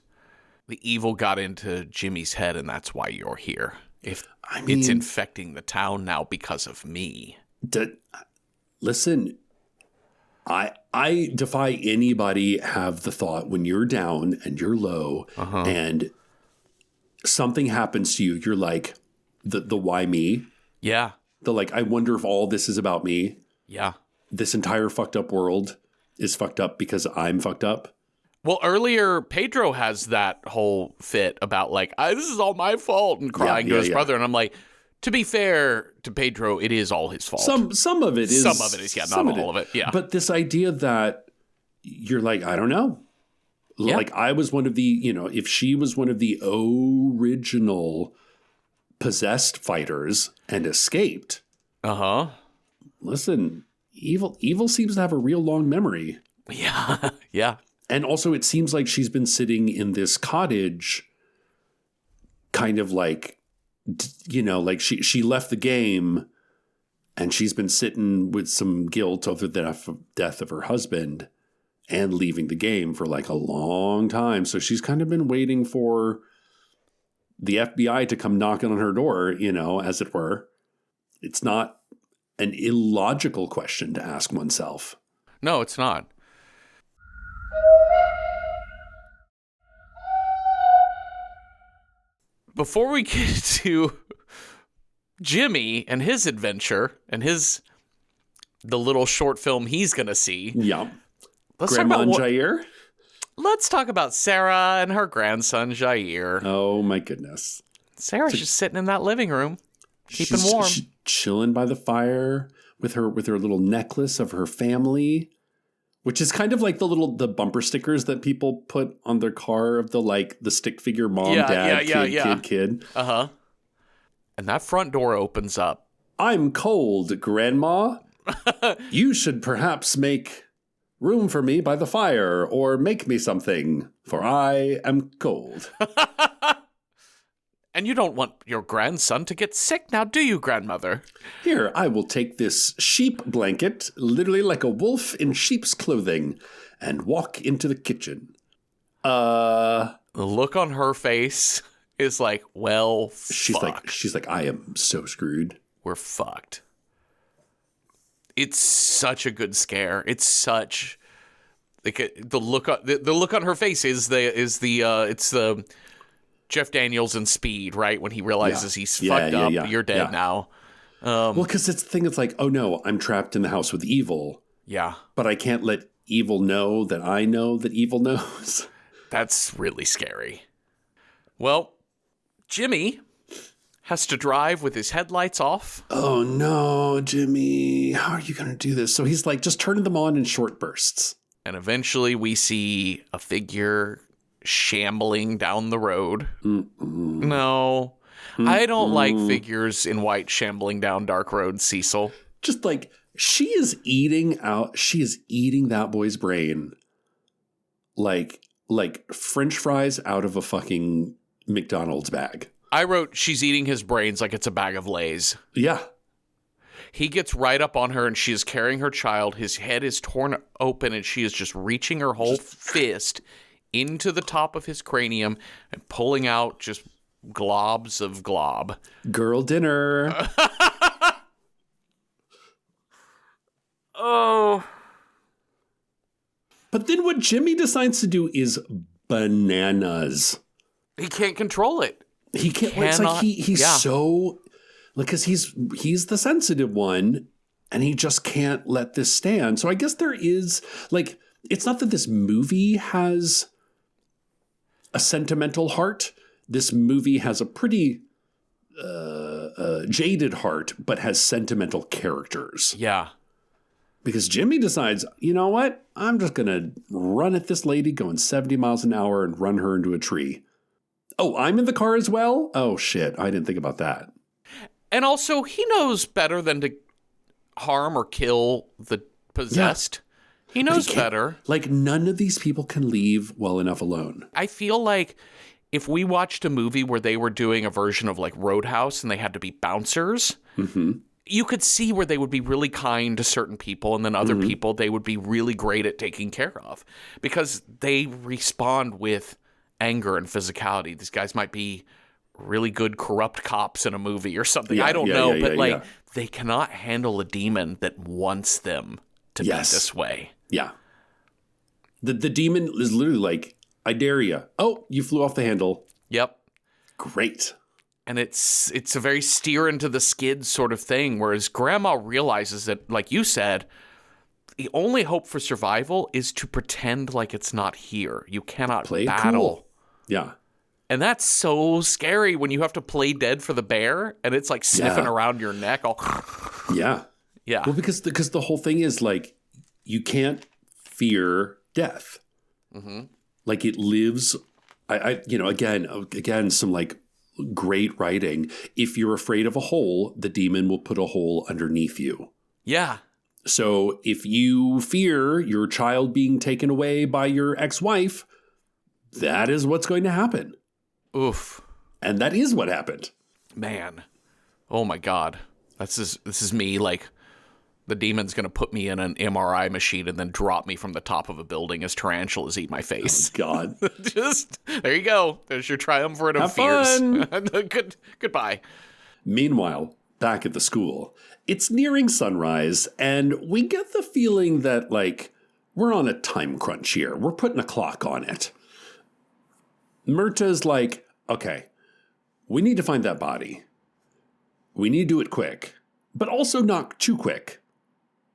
Speaker 4: the evil got into Jimmy's head, and that's why you're here. It's infecting the town now because of me.
Speaker 5: Listen, I defy anybody have the thought when you're down and you're low and something happens to you, you're like, the why me?
Speaker 4: Yeah.
Speaker 5: I wonder if all this is about me.
Speaker 4: Yeah.
Speaker 5: This entire fucked up world is fucked up because I'm fucked up.
Speaker 4: Well, earlier, Pedro has that whole fit about this is all my fault and crying to his brother. And I'm like, to be fair to Pedro, it is all his fault.
Speaker 5: Some of it is.
Speaker 4: Some of it is, not all of it. Yeah.
Speaker 5: But this idea that you're like, I don't know. Yeah. Like I was one of the, if she was one of the original possessed fighters and escaped. Listen, evil seems to have a real long memory.
Speaker 4: Yeah. Yeah.
Speaker 5: And also it seems like she's been sitting in this cottage kind of like, she left the game and she's been sitting with some guilt over the death of her husband and leaving the game for a long time. So she's kind of been waiting for the FBI to come knocking on her door, as it were. It's not an illogical question to ask oneself.
Speaker 4: No, it's not. Before we get to Jimmy and his adventure and the little short film he's going to see.
Speaker 5: Yeah.
Speaker 4: Let's
Speaker 5: Grandma
Speaker 4: talk about
Speaker 5: and Jair?
Speaker 4: Let's talk about Sarah and her grandson, Jair.
Speaker 5: Oh, my goodness.
Speaker 4: Sarah's just sitting in that living room, keeping warm.
Speaker 5: She's chilling by the fire with her little necklace of her family, which is kind of like the bumper stickers that people put on their car of the stick figure mom, dad, kid.
Speaker 4: Uh-huh. And that front door opens up.
Speaker 5: I'm cold, Grandma. You should perhaps make room for me by the fire or make me something, for I am cold.
Speaker 4: And you don't want your grandson to get sick now, do you, grandmother?
Speaker 5: Here, I will take this sheep blanket, literally like a wolf in sheep's clothing, and walk into the kitchen. The
Speaker 4: look on her face is like, well, fuck.
Speaker 5: She's like, I am so screwed.
Speaker 4: We're fucked. It's such a good scare. It's such the look on her face is the Jeff Daniels in Speed, right? When he realizes he's fucked up, you're dead now.
Speaker 5: Well, because it's the thing. It's like, oh no, I'm trapped in the house with evil.
Speaker 4: Yeah,
Speaker 5: but I can't let evil know that I know that evil knows.
Speaker 4: That's really scary. Well, Jimmy has to drive with his headlights off.
Speaker 5: Oh no, Jimmy, how are you going to do this? So he's just turning them on in short bursts.
Speaker 4: And eventually we see a figure shambling down the road. No, I don't like figures in white shambling down dark roads, Cecil.
Speaker 5: Just she is eating that boy's brain like French fries out of a fucking McDonald's bag.
Speaker 4: I wrote, she's eating his brains like it's a bag of Lay's.
Speaker 5: Yeah.
Speaker 4: He gets right up on her and she is carrying her child. His head is torn open and she is just reaching her whole fist into the top of his cranium and pulling out just globs of glob.
Speaker 5: Girl dinner.
Speaker 4: Oh.
Speaker 5: But then what Jimmy decides to do is bananas.
Speaker 4: He can't control it.
Speaker 5: He can't. It's like he's so, like, because he's the sensitive one, and he just can't let this stand. So I guess there is, like, it's not that this movie has a sentimental heart. This movie has a pretty jaded heart, but has sentimental characters.
Speaker 4: Yeah.
Speaker 5: Because Jimmy decides, you know what? I'm just going to run at this lady going 70 miles an hour and run her into a tree. Oh, I'm in the car as well? Oh, shit. I didn't think about that.
Speaker 4: And also, he knows better than to harm or kill the possessed. Yeah. He knows better.
Speaker 5: Like, none of these people can leave well enough alone.
Speaker 4: I feel like if we watched a movie where they were doing a version of like Roadhouse and they had to be bouncers, you could see where they would be really kind to certain people, and then other people they would be really great at taking care of because they respond with anger and physicality. These guys might be really good corrupt cops in a movie or something. I don't know, but they cannot handle a demon that wants them to be this way.
Speaker 5: Yeah. The demon is literally like, I dare you. Oh, you flew off the handle.
Speaker 4: Yep.
Speaker 5: Great.
Speaker 4: And it's a very steer into the skids sort of thing, whereas Grandma realizes that, like you said, the only hope for survival is to pretend like it's not here. You cannot
Speaker 5: play
Speaker 4: battle.
Speaker 5: Cool. Yeah.
Speaker 4: And that's so scary when you have to play dead for the bear and it's like sniffing around your neck. All
Speaker 5: Yeah.
Speaker 4: Yeah.
Speaker 5: Well, because the whole thing is like, you can't fear death. Like it lives. Again, some like great writing. If you're afraid of a hole, the demon will put a hole underneath you.
Speaker 4: Yeah.
Speaker 5: So if you fear your child being taken away by your ex-wife, that is what's going to happen.
Speaker 4: Oof.
Speaker 5: And that is what happened.
Speaker 4: Man. Oh my God. This is me, like, the demon's going to put me in an MRI machine and then drop me from the top of a building as tarantulas eat my face.
Speaker 5: Oh, God.
Speaker 4: Just, there you go. There's your triumvirate of fears. Goodbye.
Speaker 5: Meanwhile, back at the school, it's nearing sunrise, and we get the feeling that, like, we're on a time crunch here. We're putting a clock on it. Myrta's like, okay, we need to find that body. We need to do it quick, but also not too quick.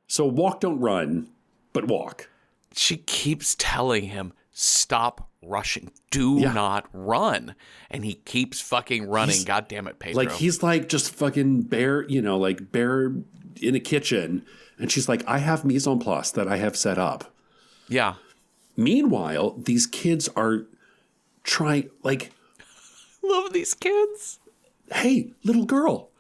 Speaker 5: So walk, don't run, but walk.
Speaker 4: She keeps telling him, stop rushing. Do not run. And he keeps fucking running. God damn it, Pedro.
Speaker 5: Like, he's like just fucking bear in a kitchen. And she's like, I have mise en place that I have set up.
Speaker 4: Yeah.
Speaker 5: Meanwhile, these kids are trying, like...
Speaker 4: Love these kids.
Speaker 5: Hey, little girl,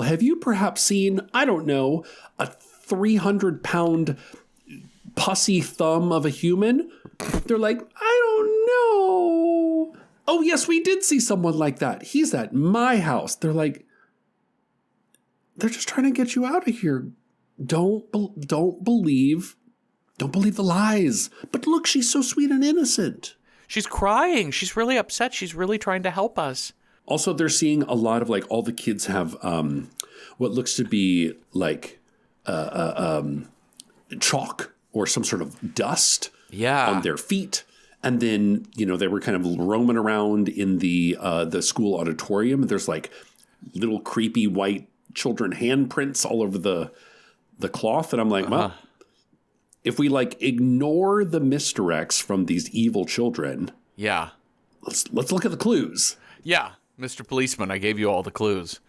Speaker 5: have you perhaps seen, I don't know, a 300-pound pussy thumb of a human? They're like, I don't know. Oh, yes, we did see someone like that. He's at my house. They're like, they're just trying to get you out of here. Don't believe the lies. But look, she's so sweet and innocent.
Speaker 4: She's crying. She's really upset. She's really trying to help us.
Speaker 5: Also, they're seeing a lot of, like, all the kids have what looks to be like chalk or some sort of dust on their feet. And then, they were kind of roaming around in the school auditorium. There's like little creepy white children handprints all over the cloth. And I'm like, well, if we like ignore the misdirects from these evil children, let's look at the clues.
Speaker 4: Yeah, Mr. Policeman, I gave you all the clues.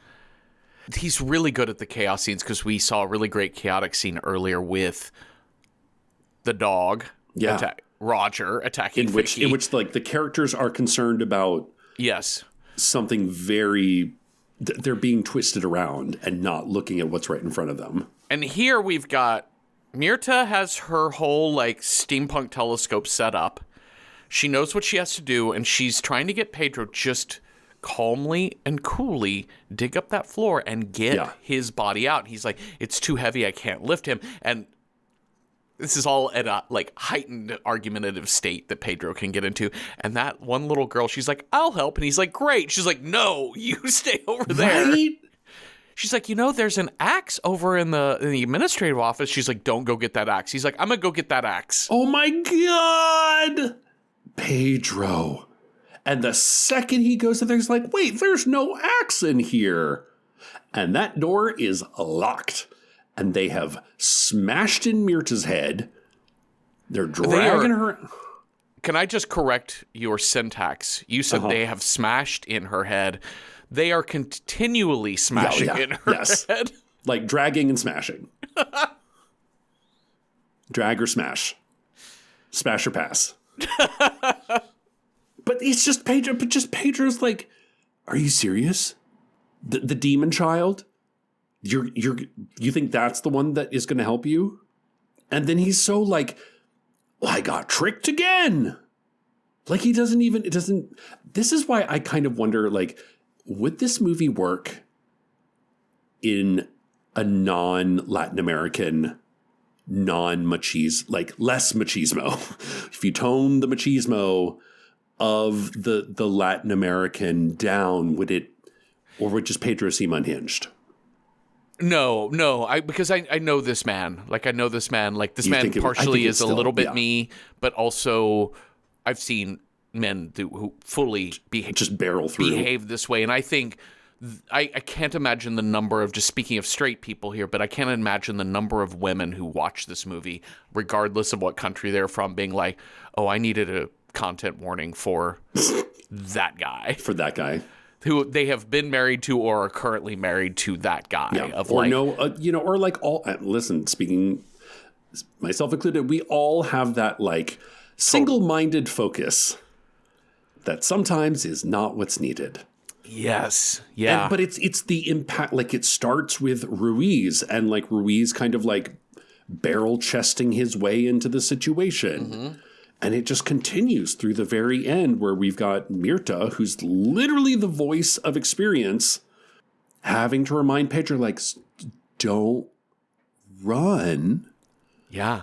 Speaker 4: He's really good at the chaos scenes because we saw a really great chaotic scene earlier with the dog, Roger, attacking Vicky.
Speaker 5: In which like the characters are concerned about something very... They're being twisted around and not looking at what's right in front of them.
Speaker 4: And here we've got... Myrta has her whole like steampunk telescope set up. She knows what she has to do, and she's trying to get Pedro just calmly and coolly dig up that floor and get his body out. He's like, it's too heavy, I can't lift him. And this is all at a like heightened argumentative state that Pedro can get into. And that one little girl, she's like, I'll help. And he's like, great. She's like, no, you stay over there. Right? She's like, there's an axe over in the administrative office. She's like, don't go get that axe. He's like, I'm going to go get that axe.
Speaker 5: Oh, my God. Pedro. And the second he goes in there, he's like, wait, there's no axe in here. And that door is locked. And they have smashed in Myrta's head. They're dragging her.
Speaker 4: Can I just correct your syntax? You said they have smashed in her head. They are continually smashing in her head.
Speaker 5: Like dragging and smashing. Drag or smash. Smash or pass. But it's just Pedro. But just Pedro's like, are you serious? The demon child? You think that's the one that is going to help you? And then he's so like, well, I got tricked again. Like he doesn't even. It doesn't. This is why I kind of wonder. Like, would this movie work in a non-Latin American, non-machismo, like less machismo? If you tone the machismo of the Latin American down, would it, or would just Pedro seem unhinged?
Speaker 4: No, because I know this man. Like I know this man. Like this man partially is a little bit me, but also I've seen men who fully
Speaker 5: just barrel through,
Speaker 4: behave this way, and I think I can't imagine the number of, just speaking of straight people here, but I can't imagine the number of women who watch this movie, regardless of what country they're from, being like, "Oh, I needed a content warning for that guy."
Speaker 5: For that guy.
Speaker 4: Who they have been married to or are currently married to that guy.
Speaker 5: Yeah.
Speaker 4: Of
Speaker 5: or
Speaker 4: like,
Speaker 5: or like all, listen, speaking, myself included, we all have that like single-minded focus that sometimes is not what's needed.
Speaker 4: Yes. Yeah.
Speaker 5: But it's the impact, like it starts with Ruiz and like Ruiz kind of like barrel chesting his way into the situation. Mm-hmm. And it just continues through the very end where we've got Myrta, who's literally the voice of experience, having to remind Pedro, like, don't run.
Speaker 4: Yeah.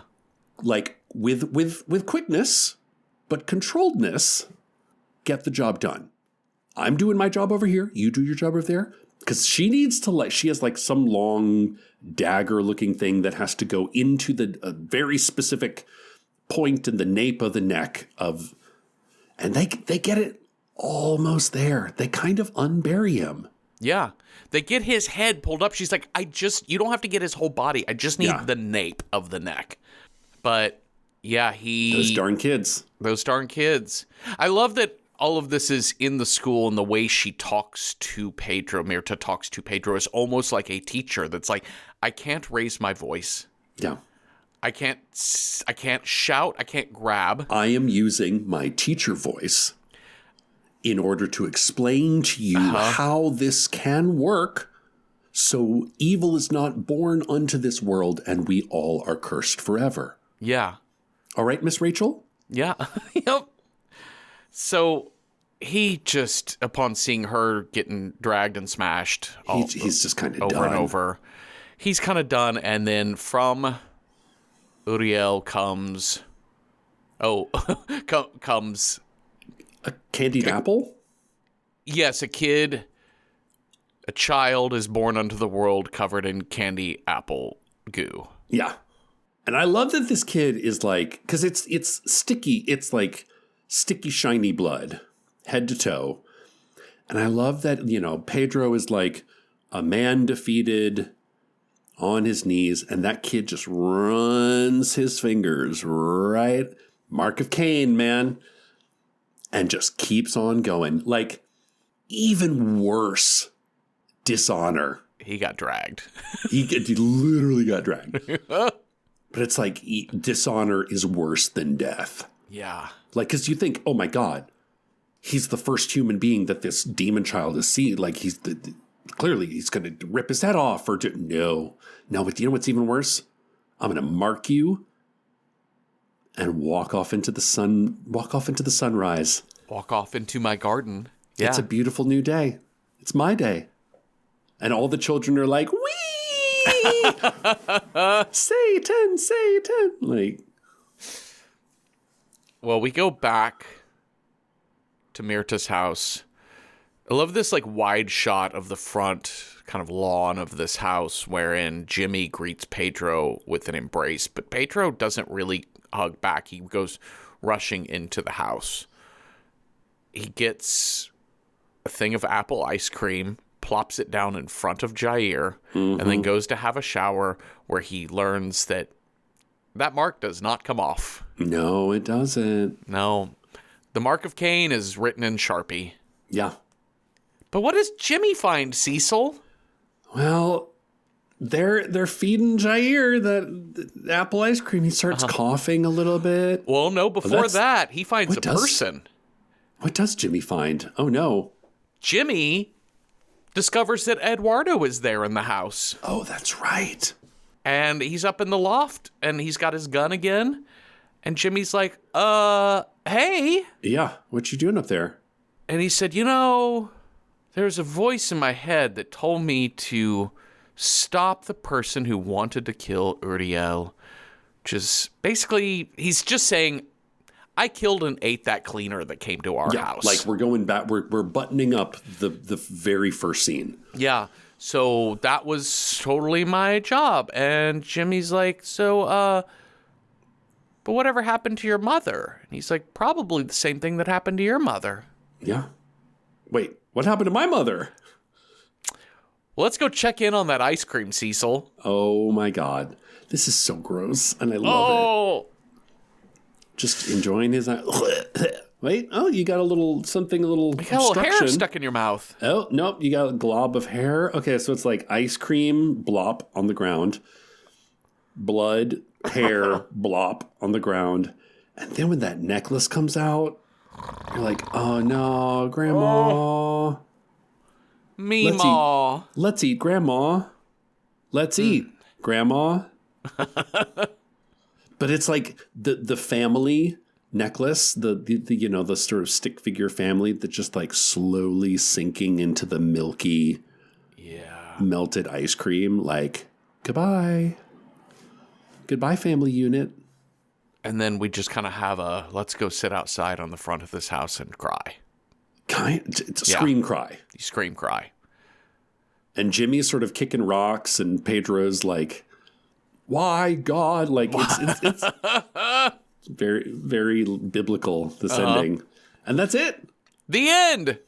Speaker 5: Like, with quickness, but controlledness, get the job done. I'm doing my job over here. You do your job over there. Because she needs to, like, she has, like, some long dagger-looking thing that has to go into a very specific point in the nape of the neck of, and they get it almost there. They kind of unbury him.
Speaker 4: Yeah. They get his head pulled up. She's like, you don't have to get his whole body. I just need the nape of the neck. But yeah,
Speaker 5: those darn kids.
Speaker 4: I love that all of this is in the school, and the way she talks to Pedro, Myrta talks to Pedro, is almost like a teacher that's like, I can't raise my voice.
Speaker 5: Yeah.
Speaker 4: I can't shout. I can't grab.
Speaker 5: I am using my teacher voice in order to explain to you how this can work, so evil is not born unto this world and we all are cursed forever.
Speaker 4: Yeah.
Speaker 5: All right, Miss Rachel?
Speaker 4: Yeah. Yep. So he just, upon seeing her getting dragged and smashed,
Speaker 5: he's just kind of
Speaker 4: over
Speaker 5: done.
Speaker 4: And over. He's kind of done, and then from Uriel comes comes
Speaker 5: a candied apple?
Speaker 4: Yes, a child is born unto the world covered in candy apple goo.
Speaker 5: Yeah. And I love that this kid is like, because it's sticky, it's like sticky, shiny blood, head to toe. And I love that, Pedro is like a man defeated on his knees, and that kid just runs his fingers right, Mark of Cain, man, and just keeps on going. Like, even worse, dishonor.
Speaker 4: He got dragged.
Speaker 5: he literally got dragged. But it's like, dishonor is worse than death.
Speaker 4: Yeah.
Speaker 5: Like, because you think, oh my God, he's the first human being that this demon child has seen. Like, clearly he's going to rip his head off or no. But you know what's even worse? I'm going to mark you and walk off into the sunrise. Walk off into
Speaker 4: my garden. Yeah.
Speaker 5: It's a beautiful new day. It's my day. And all the children are like, wee! Satan, Satan. Like,
Speaker 4: well, we go back to Myrta's house. I love this like wide shot of the front kind of lawn of this house wherein Jimmy greets Pedro with an embrace, but Pedro doesn't really hug back. He goes rushing into the house. he gets a thing of apple ice cream, plops it down in front of Jair, and then goes to have a shower where he learns that mark does not come off.
Speaker 5: No, it doesn't.
Speaker 4: No. The mark of Cain is written in Sharpie.
Speaker 5: Yeah.
Speaker 4: But what does Jimmy find, Cecil?
Speaker 5: Well, they're feeding Jair the apple ice cream. He starts coughing a little bit.
Speaker 4: Well, no, before that, he finds a person.
Speaker 5: What does Jimmy find? Oh, no.
Speaker 4: Jimmy discovers that Eduardo is there in the house.
Speaker 5: Oh, that's right.
Speaker 4: And he's up in the loft, and he's got his gun again. And Jimmy's like, hey.
Speaker 5: Yeah, what you doing up there?
Speaker 4: And he said, there's a voice in my head that told me to stop the person who wanted to kill Uriel. Which is basically, he's just saying, I killed and ate that cleaner that came to our house.
Speaker 5: Like we're going back, we're buttoning up the very first scene.
Speaker 4: Yeah. So that was totally my job. And Jimmy's like, but whatever happened to your mother? And he's like, probably the same thing that happened to your mother.
Speaker 5: Yeah. Wait, what happened to my mother?
Speaker 4: Well, let's go check in on that ice cream, Cecil.
Speaker 5: Oh my God. This is so gross. And I love it. Just enjoying his... Wait, you got a little obstruction.
Speaker 4: got a little hair stuck in your mouth.
Speaker 5: Oh, nope, you got a glob of hair. Okay, so it's like ice cream blop on the ground, blood, hair blop on the ground. And then when that necklace comes out, you're like, oh no, Grandma.
Speaker 4: Meemaw.
Speaker 5: Let's eat, Grandma. Let's eat, Grandma. But it's like the family necklace, the sort of stick figure family that just like slowly sinking into the milky, melted ice cream. Like, goodbye, family unit.
Speaker 4: And then we just kind of have let's go sit outside on the front of this house and cry.
Speaker 5: It's a scream cry.
Speaker 4: You scream cry.
Speaker 5: And Jimmy's sort of kicking rocks, and Pedro's like, why God? Like it's very, very biblical, this ending. And that's it.
Speaker 4: The end.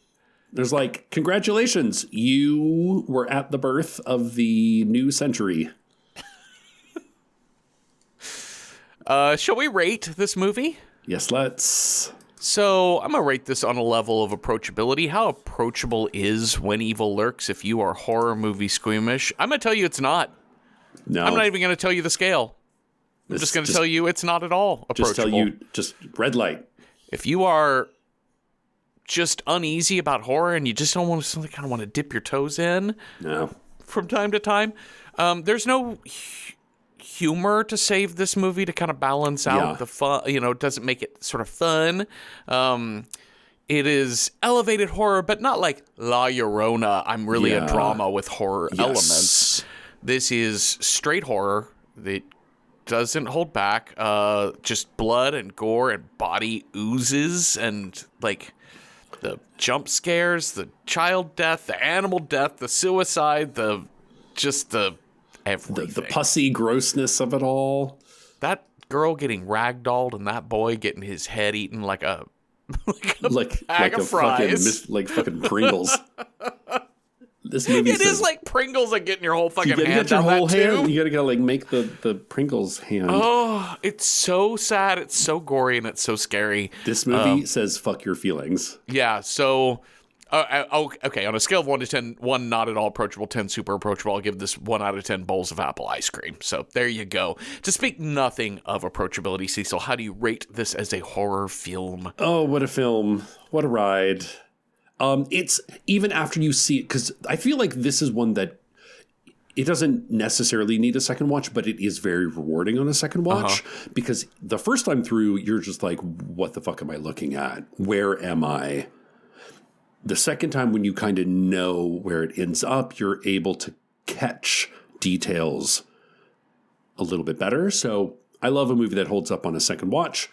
Speaker 5: There's like, congratulations, you were at the birth of the new century.
Speaker 4: Shall we rate this movie?
Speaker 5: Yes, let's.
Speaker 4: So I'm going to rate this on a level of approachability. How approachable is When Evil Lurks if you are horror movie squeamish? I'm going to tell you it's not.
Speaker 5: No.
Speaker 4: I'm not even going to tell you the scale. I'm just going to tell you it's not at all approachable.
Speaker 5: Just red light.
Speaker 4: If you are just uneasy about horror and you just don't want to kind of want to dip your toes in from time to time, there's no humor to save this movie to kind of balance out the fun. It doesn't make it sort of fun. It is elevated horror, but not like La Llorona. I'm really a drama with horror elements. This is straight horror that doesn't hold back. Just blood and gore and body oozes and like the jump scares, the child death, the animal death, the suicide, the everything.
Speaker 5: The pussy grossness of it all.
Speaker 4: That girl getting ragdolled and that boy getting his head eaten like a bag of fries.
Speaker 5: Like fucking Pringles. This movie
Speaker 4: is like Pringles and getting your whole fucking hand
Speaker 5: down
Speaker 4: that tube.
Speaker 5: You gotta like make the Pringles hand.
Speaker 4: Oh, it's so sad. It's so gory and it's so scary.
Speaker 5: This movie says fuck your feelings.
Speaker 4: Yeah. So, okay. On a scale of 1 to 10, 1 not at all approachable, 10 super approachable, I'll give this 1 out of 10 bowls of apple ice cream. So there you go. To speak nothing of approachability, Cecil, how do you rate this as a horror film?
Speaker 5: Oh, what a film. What a ride. It's even after you see it, because I feel like this is one that it doesn't necessarily need a second watch, but it is very rewarding on a second watch because the first time through, you're just like, what the fuck am I looking at? Where am I? The second time when you kind of know where it ends up, you're able to catch details a little bit better. So I love a movie that holds up on a second watch.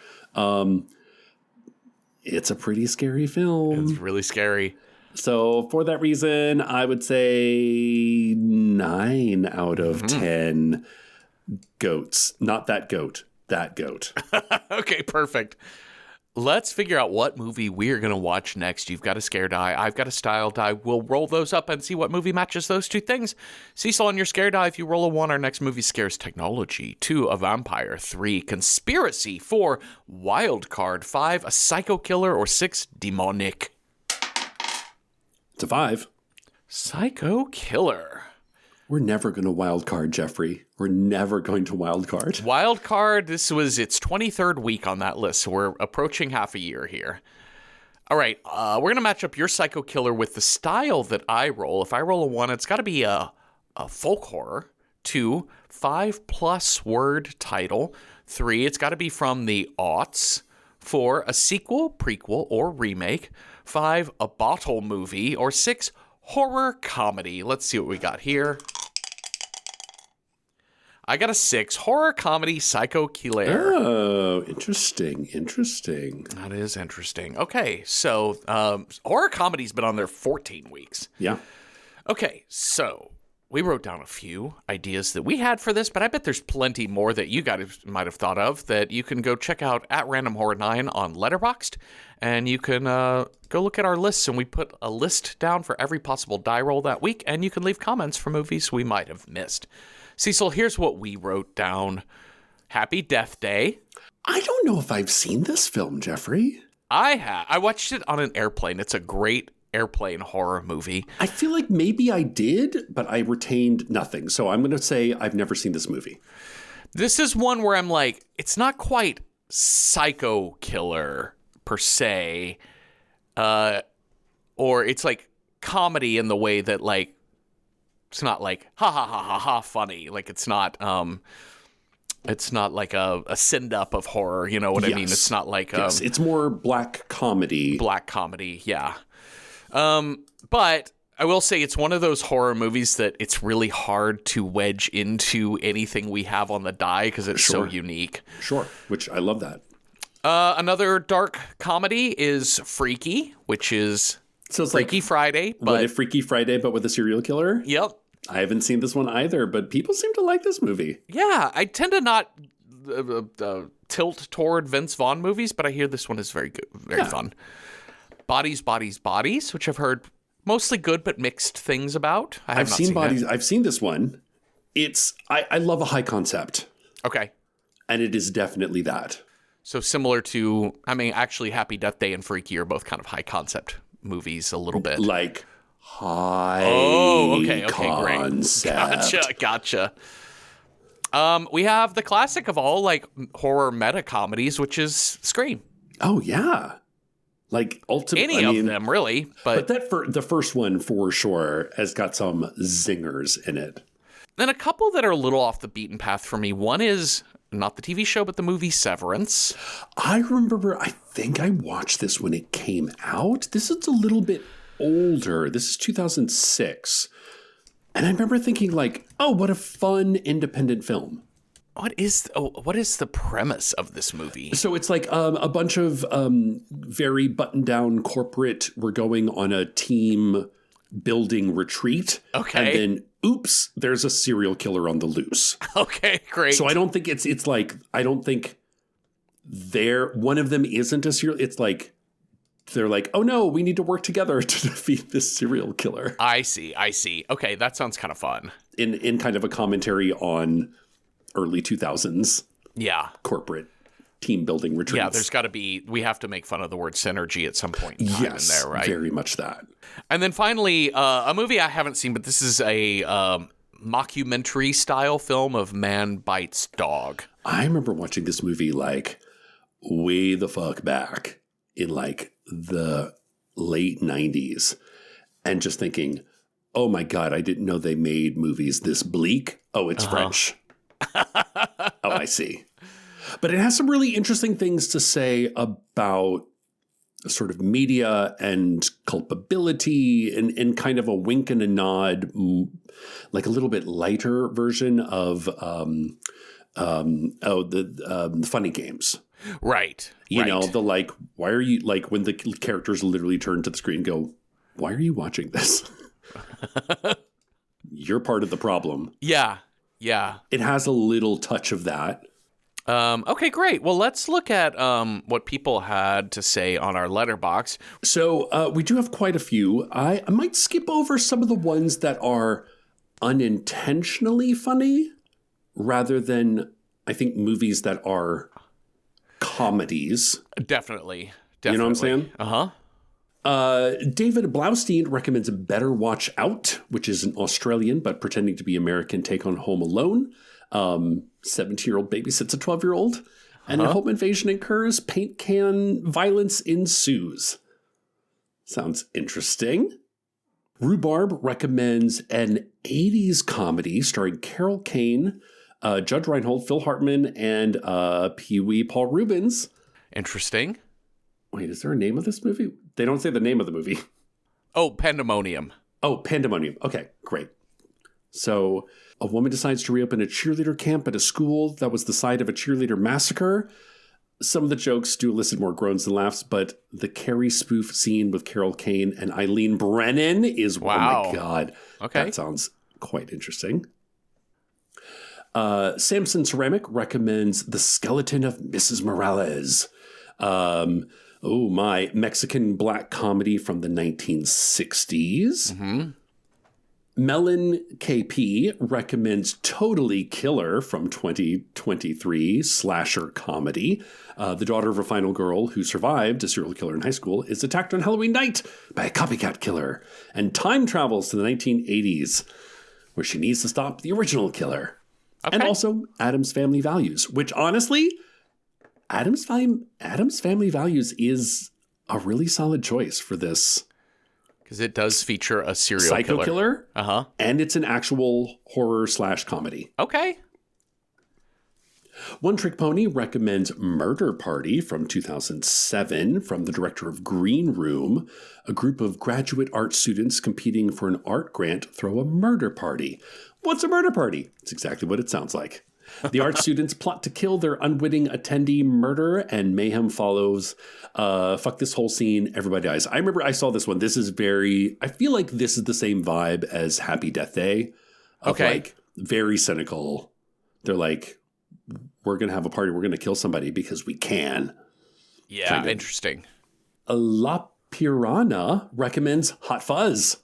Speaker 5: It's a pretty scary film.
Speaker 4: It's really scary.
Speaker 5: So for that reason, I would say 9 out of 10 goats. Not that goat, that goat.
Speaker 4: Okay, perfect. let's figure out what movie we're going to watch next. You've got a scare die. I've got a style die. We'll roll those up and see what movie matches those two things. Cecil, on your scare die, if you roll a 1, our next movie scares technology. 2, a vampire. 3, conspiracy. 4, wild card. 5, a psycho killer. Or 6, demonic.
Speaker 5: It's a 5.
Speaker 4: Psycho killer.
Speaker 5: We're never going to wild card, Jeffrey. We're never going to wild card.
Speaker 4: Wild card, this was its 23rd week on that list, so we're approaching half a year here. All right, we're going to match up your psycho killer with the style that I roll. If I roll a 1, it's got to be a folk horror. 2, 5+ word title. 3, it's got to be from the aughts. 4, a sequel, prequel, or remake. 5, a bottle movie. Or 6, horror comedy. Let's see what we got here. I got a 6, horror comedy psycho killer.
Speaker 5: Oh, interesting.
Speaker 4: That is interesting. Okay, so horror comedy's been on there 14 weeks.
Speaker 5: Yeah.
Speaker 4: Okay, so we wrote down a few ideas that we had for this, but I bet there's plenty more that you guys might have thought of that you can go check out at Random Horror 9 on Letterboxd, and you can go look at our lists, and we put a list down for every possible die roll that week, and you can leave comments for movies we might have missed. Cecil, here's what we wrote down. Happy Death Day.
Speaker 5: I don't know if I've seen this film, Jeffrey.
Speaker 4: I have. I watched it on an airplane. It's a great airplane horror movie.
Speaker 5: I feel like maybe I did, but I retained nothing. So I'm going to say I've never seen this movie.
Speaker 4: This is one where I'm like, it's not quite psycho killer per se, or it's like comedy in the way that like, it's not like ha ha ha ha ha funny. Like it's not like a send up of horror. You know what I mean? It's not like
Speaker 5: yes, it's more black comedy.
Speaker 4: Black comedy, yeah. But I will say it's one of those horror movies that it's really hard to wedge into anything we have on the die because it's so unique.
Speaker 5: Sure, which I love that.
Speaker 4: Another dark comedy is Freaky, which is Freaky Friday. But
Speaker 5: what if Freaky Friday, but with a serial killer?
Speaker 4: Yep.
Speaker 5: I haven't seen this one either, but people seem to like this movie.
Speaker 4: Yeah, I tend to not tilt toward Vince Vaughn movies, but I hear this one is very good, very fun. Bodies, Bodies, Bodies, which I've heard mostly good but mixed things about.
Speaker 5: I've seen Bodies. I've seen this one. I love a high concept.
Speaker 4: Okay.
Speaker 5: And it is definitely that.
Speaker 4: So similar to, I mean, actually Happy Death Day and Freaky are both kind of high concept movies a little bit.
Speaker 5: Like high
Speaker 4: okay,
Speaker 5: concept.
Speaker 4: Great. Gotcha. We have the classic of all like horror meta comedies, which is Scream.
Speaker 5: Oh yeah. Like ultimately,
Speaker 4: any of them really, but
Speaker 5: the first one for sure has got some zingers in it.
Speaker 4: Then a couple that are a little off the beaten path for me. One is not the TV show, but the movie Severance.
Speaker 5: I remember, I think I watched this when it came out. This is a little bit older. This is 2006. And I remember thinking like, oh, what a fun independent film.
Speaker 4: What is the premise of this movie?
Speaker 5: So it's like a bunch of very buttoned down corporate. We're going on a team building retreat.
Speaker 4: Okay.
Speaker 5: And then, oops, there's a serial killer on the loose.
Speaker 4: Okay, great.
Speaker 5: So I don't think it's like, I don't think one of them isn't a serial. It's like, they're like, oh no, we need to work together to defeat this serial killer.
Speaker 4: I see. Okay, that sounds kind of fun.
Speaker 5: In kind of a commentary on early 2000s corporate team building retreats.
Speaker 4: Yeah, there's got to be, we have to make fun of the word synergy at some point in time in there, right?
Speaker 5: Very much that.
Speaker 4: And then finally, a movie I haven't seen, but this is a mockumentary style film of Man Bites Dog.
Speaker 5: I remember watching this movie like way the fuck back in like the late 90s and just thinking, oh my God, I didn't know they made movies this bleak. Oh, it's French. Oh, I see. But it has some really interesting things to say about sort of media and culpability and kind of a wink and a nod, like a little bit lighter version of the Funny Games.
Speaker 4: Right.
Speaker 5: You know, the like, why are you, like when the characters literally turn to the screen and go, why are you watching this? You're part of the problem.
Speaker 4: Yeah.
Speaker 5: It has a little touch of that.
Speaker 4: Okay, great. Well, let's look at what people had to say on our letterbox.
Speaker 5: So we do have quite a few. I might skip over some of the ones that are unintentionally funny rather than, I think, movies that are comedies.
Speaker 4: Definitely.
Speaker 5: You know what I'm saying?
Speaker 4: Uh-huh.
Speaker 5: David Blaustein recommends Better Watch Out, which is an Australian but pretending to be American take on Home Alone. 17-year-old babysits a 12-year-old, and a home invasion occurs. Paint can violence ensues. Sounds interesting. Rhubarb recommends an 80s comedy starring Carol Kane, Judge Reinhold, Phil Hartman, and Pee-wee Paul Rubens.
Speaker 4: Interesting.
Speaker 5: Wait, is there a name of this movie? They don't say the name of the movie.
Speaker 4: Oh, Pandemonium.
Speaker 5: Oh, Pandemonium. Okay, great. So a woman decides to reopen a cheerleader camp at a school that was the site of a cheerleader massacre. Some of the jokes do elicit more groans than laughs, but the Carrie spoof scene with Carol Kane and Eileen Brennan is,
Speaker 4: wow.
Speaker 5: Oh my God.
Speaker 4: Okay.
Speaker 5: That sounds quite interesting. Samson Ceramic recommends The Skeleton of Mrs. Morales. Oh my, Mexican black comedy from the 1960s.
Speaker 4: Mm-hmm.
Speaker 5: Melon KP recommends Totally Killer from 2023, slasher comedy. The daughter of a final girl who survived a serial killer in high school is attacked on Halloween night by a copycat killer and time travels to the 1980s, where she needs to stop the original killer.
Speaker 4: Okay.
Speaker 5: And also Addams Family Values, which honestly, Addams Family Values is a really solid choice for this.
Speaker 4: Because it does feature a serial
Speaker 5: psycho killer.
Speaker 4: Uh-huh.
Speaker 5: And it's an actual horror/comedy.
Speaker 4: Okay.
Speaker 5: One Trick Pony recommends Murder Party from 2007 from the director of Green Room. A group of graduate art students competing for an art grant throw a murder party. What's a murder party? It's exactly what it sounds like. The art students plot to kill their unwitting attendee, murder, and mayhem follows. Fuck this whole scene. Everybody dies. I remember I saw this one. This is I feel like this is the same vibe as Happy Death Day.
Speaker 4: Okay.
Speaker 5: Like, very cynical. They're like, we're going to have a party. We're going to kill somebody because we can.
Speaker 4: Yeah,
Speaker 5: kind of.
Speaker 4: Interesting.
Speaker 5: La Piranha recommends Hot Fuzz.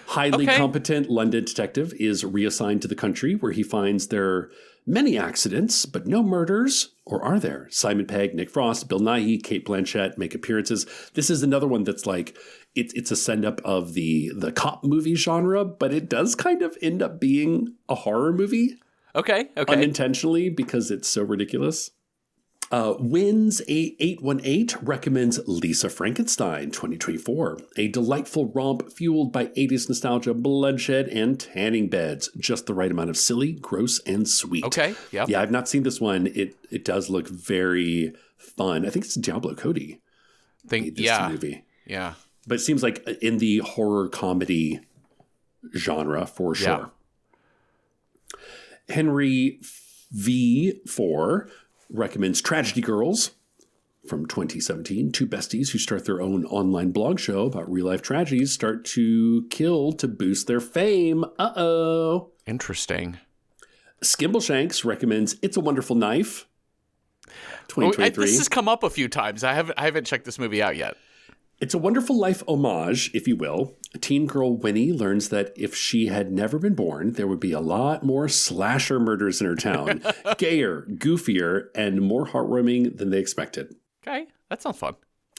Speaker 5: Highly competent London detective is reassigned to the country where he finds there are many accidents, but no murders. Or are there? Simon Pegg, Nick Frost, Bill Nighy, Cate Blanchett make appearances. This is another one that's like, it's a send-up of the cop movie genre, but it does kind of end up being a horror movie.
Speaker 4: Okay.
Speaker 5: Unintentionally, because it's so ridiculous. Wins 818 recommends Lisa Frankenstein 2024, a delightful romp fueled by 80s nostalgia, bloodshed, and tanning beds. Just the right amount of silly, gross, and sweet.
Speaker 4: Okay, yeah.
Speaker 5: Yeah, I've not seen this one. It does look very fun. I think it's Diablo Cody. Made this movie.
Speaker 4: Yeah.
Speaker 5: But it seems like in the horror comedy genre for sure. Henry V4 recommends Tragedy Girls from 2017. Two besties who start their own online blog show about real-life tragedies start to kill to boost their fame. Uh-oh.
Speaker 4: Interesting.
Speaker 5: Skimbleshanks recommends It's a Wonderful Knife. 2023.
Speaker 4: This has come up a few times. I haven't checked this movie out yet.
Speaker 5: It's a Wonderful Life homage, if you will. A teen girl, Winnie, learns that if she had never been born, there would be a lot more slasher murders in her town. Gayer, goofier, and more heartwarming than they expected.
Speaker 4: Okay, that sounds fun.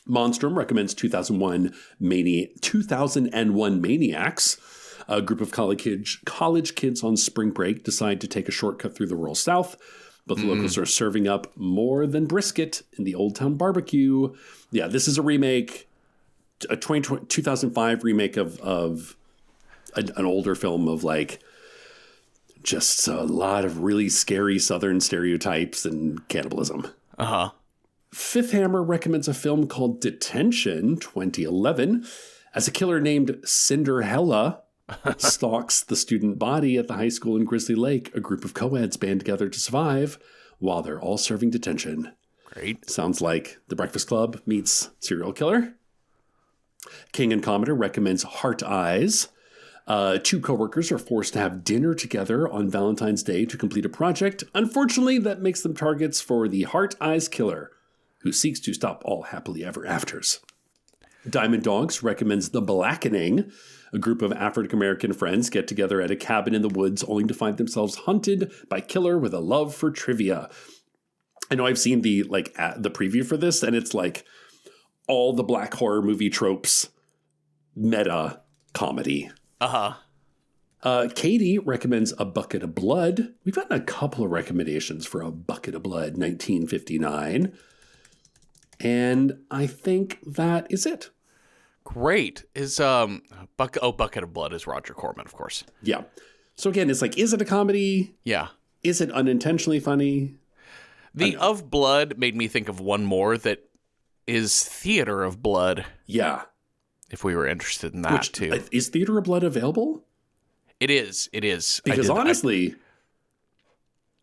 Speaker 5: Monstrum recommends 2001 Maniacs. A group of college kids on spring break decide to take a shortcut through the rural South. But the locals are serving up more than brisket in the Old Town Barbecue. Yeah, this is a remake. A 2005 remake of an older film of like just a lot of really scary Southern stereotypes and cannibalism.
Speaker 4: Uh-huh.
Speaker 5: Fifth Hammer recommends a film called Detention 2011 as a killer named Cinderella stalks the student body at the high school in Grizzly Lake. A group of co-eds band together to survive while they're all serving detention.
Speaker 4: Great.
Speaker 5: Sounds like The Breakfast Club meets serial killer. King and Commodore recommends Heart Eyes. Two coworkers are forced to have dinner together on Valentine's Day to complete a project. Unfortunately, that makes them targets for the Heart Eyes Killer, who seeks to stop all happily ever afters. Diamond Dogs recommends The Blackening. A group of African-American friends get together at a cabin in the woods only to find themselves hunted by killer with a love for trivia. I know I've seen the preview for this, and it's like all the black horror movie tropes, meta comedy. Katie recommends A Bucket of Blood. We've gotten a couple of recommendations for A Bucket of Blood, 1959. And I think that is it.
Speaker 4: Great. Is Bucket of Blood is Roger Corman, of course.
Speaker 5: Yeah. So again, it's like, is it a comedy?
Speaker 4: Yeah.
Speaker 5: Is it unintentionally funny?
Speaker 4: The Of Blood made me think of one more that is Theater of Blood.
Speaker 5: Yeah.
Speaker 4: If we were interested in that too.
Speaker 5: Is Theater of Blood available?
Speaker 4: It is.
Speaker 5: Because honestly,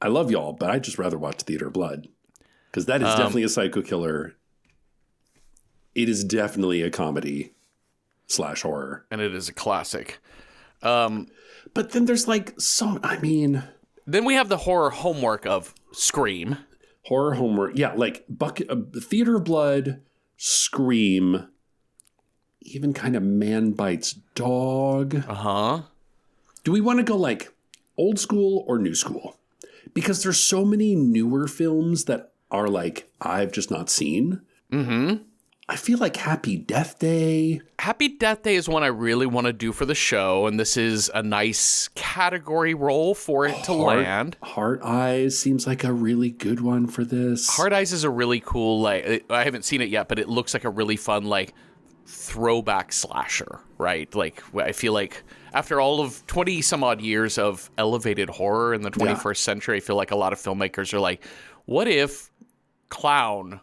Speaker 5: I love y'all, but I'd just rather watch Theater of Blood. Because that is definitely a psycho killer. It is definitely a comedy / horror.
Speaker 4: And it is a classic.
Speaker 5: But then there's
Speaker 4: Then we have the horror homework of Scream.
Speaker 5: Horror homework. Yeah, like Theater of Blood, Scream, even kind of Man Bites Dog. Do we want to go like old school or new school? Because there's so many newer films that are like, I've just not seen. I feel like Happy Death Day.
Speaker 4: Happy Death Day is one I really want to do for the show, and this is a nice category role for it to land.
Speaker 5: Heart Eyes seems like a really good one for this.
Speaker 4: Heart Eyes is a really cool, I haven't seen it yet, but it looks like a really fun, throwback slasher, right? Like, I feel like after all of 20 some odd years of elevated horror in the 21st century, I feel like a lot of filmmakers are like, what if clown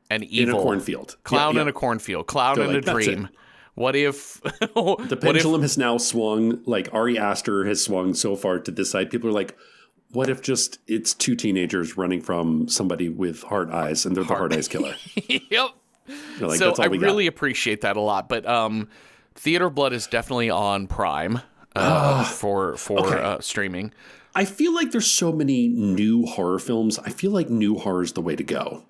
Speaker 4: and evil
Speaker 5: in a cornfield,
Speaker 4: clown in a cornfield, clown in a dream? What if
Speaker 5: the pendulum has now swung? Like Ari Aster has swung so far to this side. People are like, what if just it's two teenagers running from somebody with heart eyes and they're the heart eyes killer?
Speaker 4: Yep.
Speaker 5: Like,
Speaker 4: so I really appreciate that a lot. But Theater of Blood is definitely on Prime for streaming.
Speaker 5: I feel like there's so many new horror films. I feel like new horror is the way to go.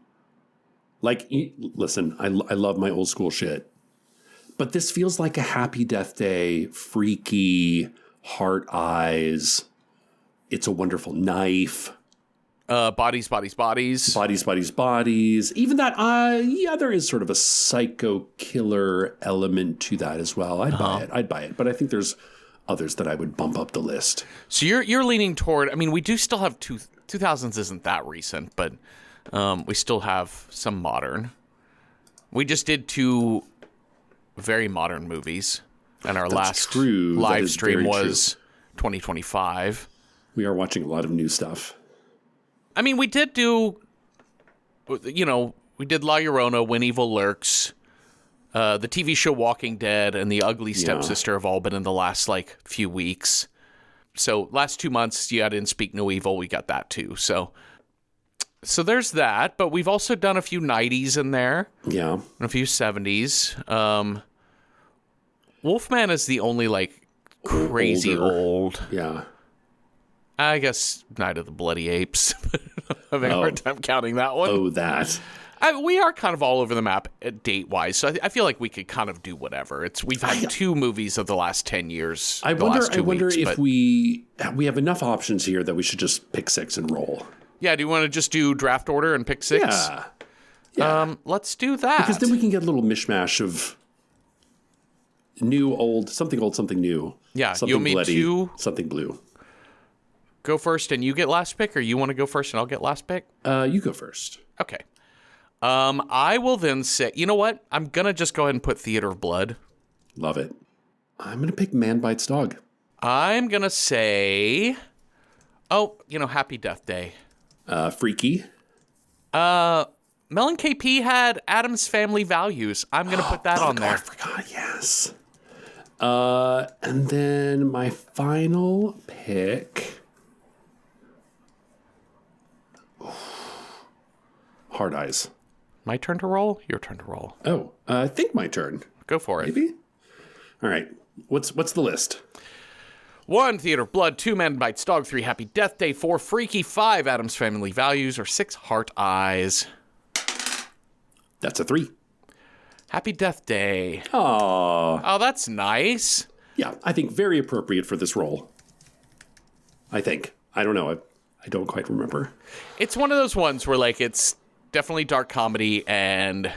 Speaker 5: Like, listen, I love my old school shit. But this feels like a Happy Death Day, freaky, heart eyes, It's a Wonderful Knife.
Speaker 4: Bodies.
Speaker 5: Bodies. Even that, there is sort of a psycho killer element to that as well. I'd buy it. But I think there's others that I would bump up the list.
Speaker 4: So you're leaning toward, we do still have 2000s isn't that recent, but we still have some modern. We just did 2 very modern movies, and our last live stream was 2025.
Speaker 5: We are watching a lot of new stuff.
Speaker 4: We did do, we did La Llorona, When Evil Lurks, the TV show Walking Dead, and The Ugly Stepsister have all been in the last, few weeks. So last 2 months, you didn't Speak No Evil, we got that too. So there's that, but we've also done a few 90s in there.
Speaker 5: Yeah.
Speaker 4: And a few 70s. Wolfman is the only, crazy old.
Speaker 5: Yeah.
Speaker 4: I guess Night of the Bloody Apes. I'm having a hard time counting that one.
Speaker 5: Oh, that.
Speaker 4: We are kind of all over the map date-wise, so I feel like we could kind of do whatever. We've had 2 movies of the last 10 years.
Speaker 5: I wonder if we have enough options here that we should just pick 6 and roll.
Speaker 4: Yeah, do you want to just do draft order and pick 6?
Speaker 5: Yeah.
Speaker 4: Let's do that.
Speaker 5: Because then we can get a little mishmash of new, old, something new.
Speaker 4: Yeah,
Speaker 5: something bloody, something blue.
Speaker 4: Go first and you get last pick, or you want to go first and I'll get last pick?
Speaker 5: You go first.
Speaker 4: Okay. I will then say, you know what? I'm going to just go ahead and put Theater of Blood.
Speaker 5: Love it. I'm going to pick Man Bites Dog.
Speaker 4: I'm going to say, Happy Death Day.
Speaker 5: Freaky.
Speaker 4: Mel and KP had Addams Family Values. I'm going to put that on there.
Speaker 5: I forgot, yes. And then my final pick. Hard Eyes.
Speaker 4: My turn to roll? Your turn to roll.
Speaker 5: Oh, I think my turn.
Speaker 4: Go for it.
Speaker 5: Maybe? All right. What's the list?
Speaker 4: 1, Theater of Blood. 2, Man Bites Dog. 3, Happy Death Day. 4, Freaky. 5, Addams Family Values. Or 6, Heart Eyes.
Speaker 5: That's a 3.
Speaker 4: Happy Death Day.
Speaker 5: Aww.
Speaker 4: Oh, that's nice.
Speaker 5: Yeah, I think very appropriate for this role. I think. I don't know. I don't quite remember.
Speaker 4: It's one of those ones where, like, it's definitely dark comedy and...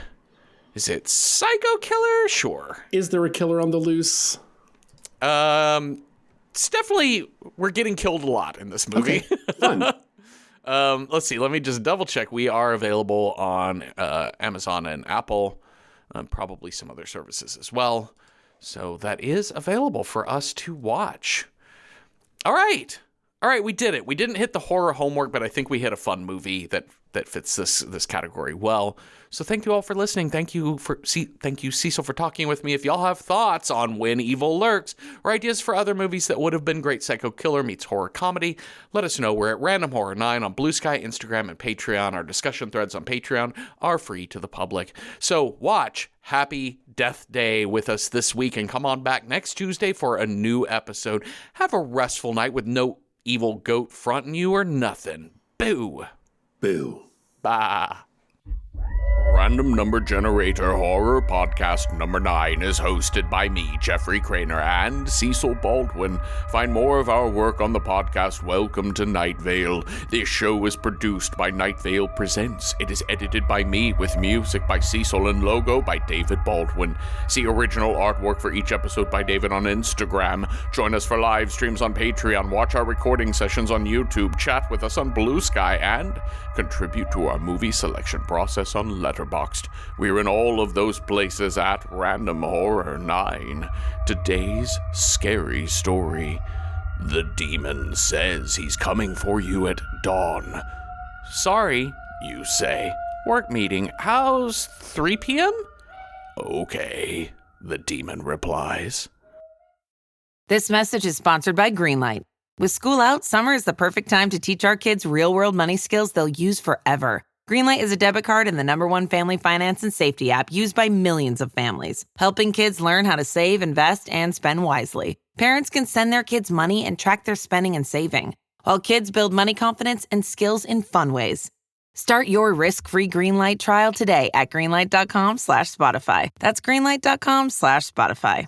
Speaker 4: Is it psycho killer? Sure.
Speaker 5: Is there a killer on the loose?
Speaker 4: It's definitely... We're getting killed a lot in this movie.
Speaker 5: Okay, fun.
Speaker 4: Let's see. Let me just double check. We are available on Amazon and Apple. Probably some other services as well. So that is available for us to watch. All right, we did it. We didn't hit the horror homework, but I think we hit a fun movie that fits this category well. So thank you all for listening. Thank you, Cecil, for talking with me. If y'all have thoughts on When Evil Lurks or ideas for other movies that would have been great psycho killer meets horror comedy, let us know. We're at Random Horror 9 on Blue Sky, Instagram, and Patreon. Our discussion threads on Patreon are free to the public. So watch Happy Death Day with us this week and come on back next Tuesday for a new episode. Have a restful night with no evil goat fronting you or nothing. Boo.
Speaker 5: Boo.
Speaker 4: Bah. Random Number Generator Horror Podcast number 9 is hosted by me, Jeffrey Craner, and Cecil Baldwin. Find more of our work on the podcast Welcome to Night Vale. This show is produced by Night Vale Presents. It is edited by me with music by Cecil and logo by David Baldwin. See original artwork for each episode by David on Instagram. Join us for live streams on Patreon. Watch our recording sessions on YouTube. Chat with us on Blue Sky and contribute to our movie selection process on Letterboxd. We're in all of those places at Random Horror 9. Today's scary story. The demon says he's coming for you at dawn. Sorry, you say. Work meeting. How's 3 p.m.? Okay, the demon replies.
Speaker 8: This message is sponsored by Greenlight. With school out, summer is the perfect time to teach our kids real-world money skills they'll use forever. Greenlight is a debit card and the #1 family finance and safety app used by millions of families, helping kids learn how to save, invest, and spend wisely. Parents can send their kids money and track their spending and saving, while kids build money confidence and skills in fun ways. Start your risk-free Greenlight trial today at greenlight.com/Spotify. That's greenlight.com/Spotify.